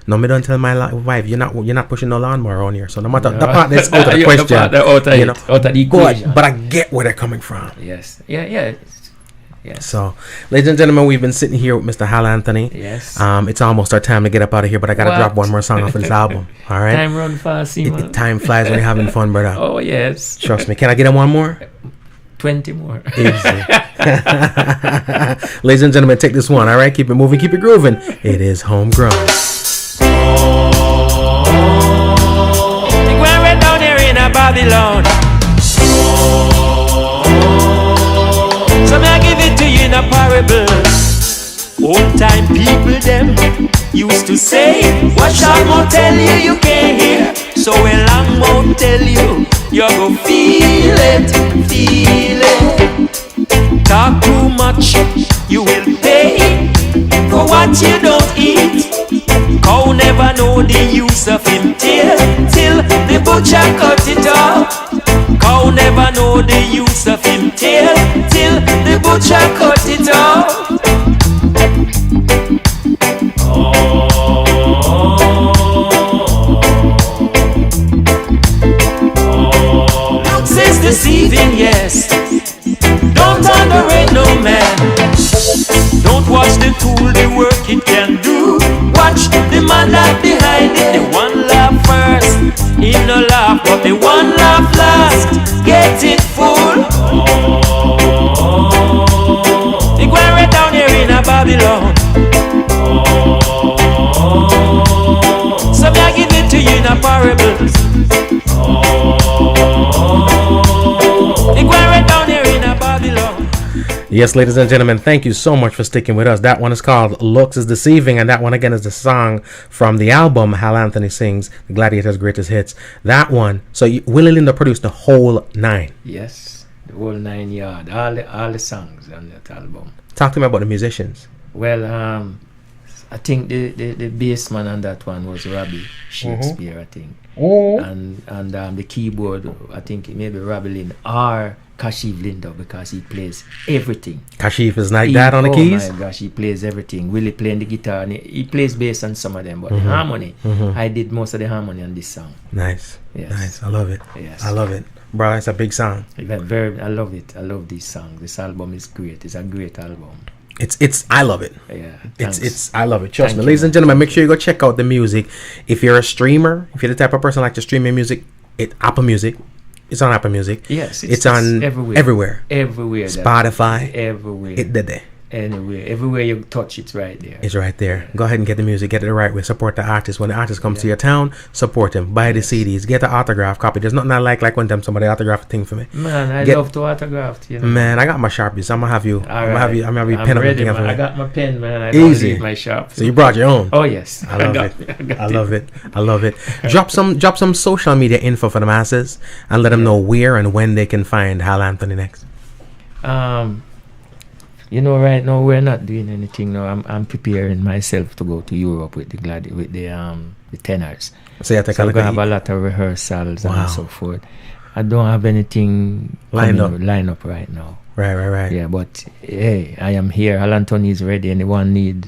No, me don't tell my wife you're not pushing no lawnmower on here. So no matter the part that's out of the question, out of the equation. But I get where they're coming from. Yes. Yeah. Yes. So, ladies and gentlemen, we've been sitting here with Mr. Hal Anthony. Yes. It's almost our time to get up out of here, but I gotta drop one more song off of this album. All right. Time run fast, time flies when you're having fun, brother. Oh yes. Trust me. Can I get in one more? 20 more. Easy. Ladies and gentlemen, take this one. All right. Keep it moving. Keep it grooving. It is Homegrown. Think when we're down here in a Babylon. So may I give it to you in a parable. Old time people them used to say, what shall I tell you, you can't hear. So a long won't tell you, you go feel it. Talk too much, you will pay for what you don't eat. Cow never know the use of him tail till the butcher cut it off. Cow never know the use of him tail what it can do. Watch the man that behind it. The one laugh first, he no laugh, but the one laugh last. Get it full. He going right down here in a Babylon. So me I give it to you in a parables. He going right down here in a Babylon. Yes, ladies and gentlemen, thank you so much for sticking with us. That one is called Looks is Deceiving, and that one again is the song from the album Hal Anthony Sings, The Gladiator's Greatest Hits. That one, so Willie Lindo produced the whole 9. Yes, the whole 9 yard, all the songs on that album. Talk to me about the musicians. Well, I think the bass man on that one was Robbie Shakespeare, I think. And the keyboard, I think maybe Robbie Lynn or Kashif Lindo, because he plays everything. Kashif is like that on the keys? Oh my gosh, he plays everything. Willie playing the guitar, and he plays bass on some of them, but the harmony, I did most of the harmony on this song. Nice. Yes. Nice. I love it. Yes. I love it. Bro, it's a big song. I love it. I love this song. This album is great. It's a great album. It's I love it. Yeah. It's I love it. Trust me. You, Ladies and gentlemen, make sure you go check out the music. If you're a streamer, if you're the type of person like to stream your music, Apple Music. It's on Apple Music. Yes, it's on everywhere. Spotify. Everywhere. Everywhere you touch, it's right there. It's right there. Go ahead and get the music. Get it the right way. Support the artist. When the artist comes to your town, support him. Buy the CDs. Get the autograph copy. There's nothing I like when them somebody autograph a thing for me. Man, I love to autograph. You know? Man, I got my Sharpies. I'm gonna have you. I'm gonna have you pen up ready, the thing. I got my pen, man. I don't need my Sharp. So you brought your own. Oh yes, I love it. Drop some social media info for the masses and let them know where and when they can find Hal Anthony next. You know, right now we're not doing anything. No, I'm preparing myself to go to Europe with the Tenors. So you're going to have a lot of rehearsals and so forth. I don't have anything lined up right now. Right. Yeah, but hey, I am here. Hal Anthony is ready. Anyone need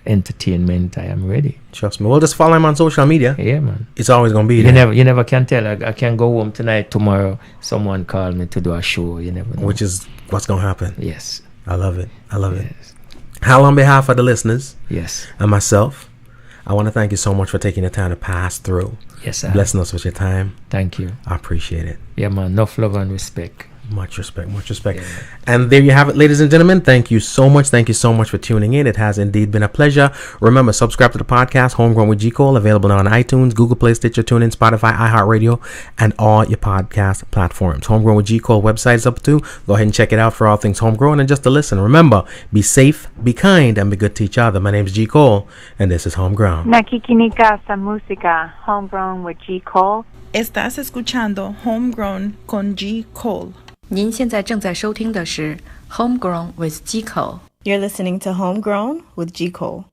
entertainment, I am ready. Trust me. We'll just follow him on social media. Yeah, man. It's always gonna be there. You never can tell. I can go home tonight, tomorrow someone call me to do a show. You never know. Which is what's gonna happen. Yes. I love it. Hal, on behalf of the listeners, and myself, I want to thank you so much for taking the time to pass through. Yes, sir. Blessing us with your time. Thank you. I appreciate it. Yeah, man. Enough love and respect. Much respect. Yeah. And there you have it, ladies and gentlemen. Thank you so much for tuning in. It has indeed been a pleasure. Remember, subscribe to the podcast Homegrown with G. Cole, available now on iTunes, Google Play, Stitcher, TuneIn, Spotify, iHeartRadio, and all your podcast platforms. Homegrown with G. Cole website is up too. Go ahead and check it out for all things homegrown and just to listen. Remember, be safe, be kind, and be good to each other. My name is G. Cole, and this is Homegrown. Nakikinika sa música, Homegrown with G. Cole. Estás escuchando Homegrown con G. Cole. 您现在正在收听的是 Homegrown with G. Cole. You're listening to Homegrown with G. Cole.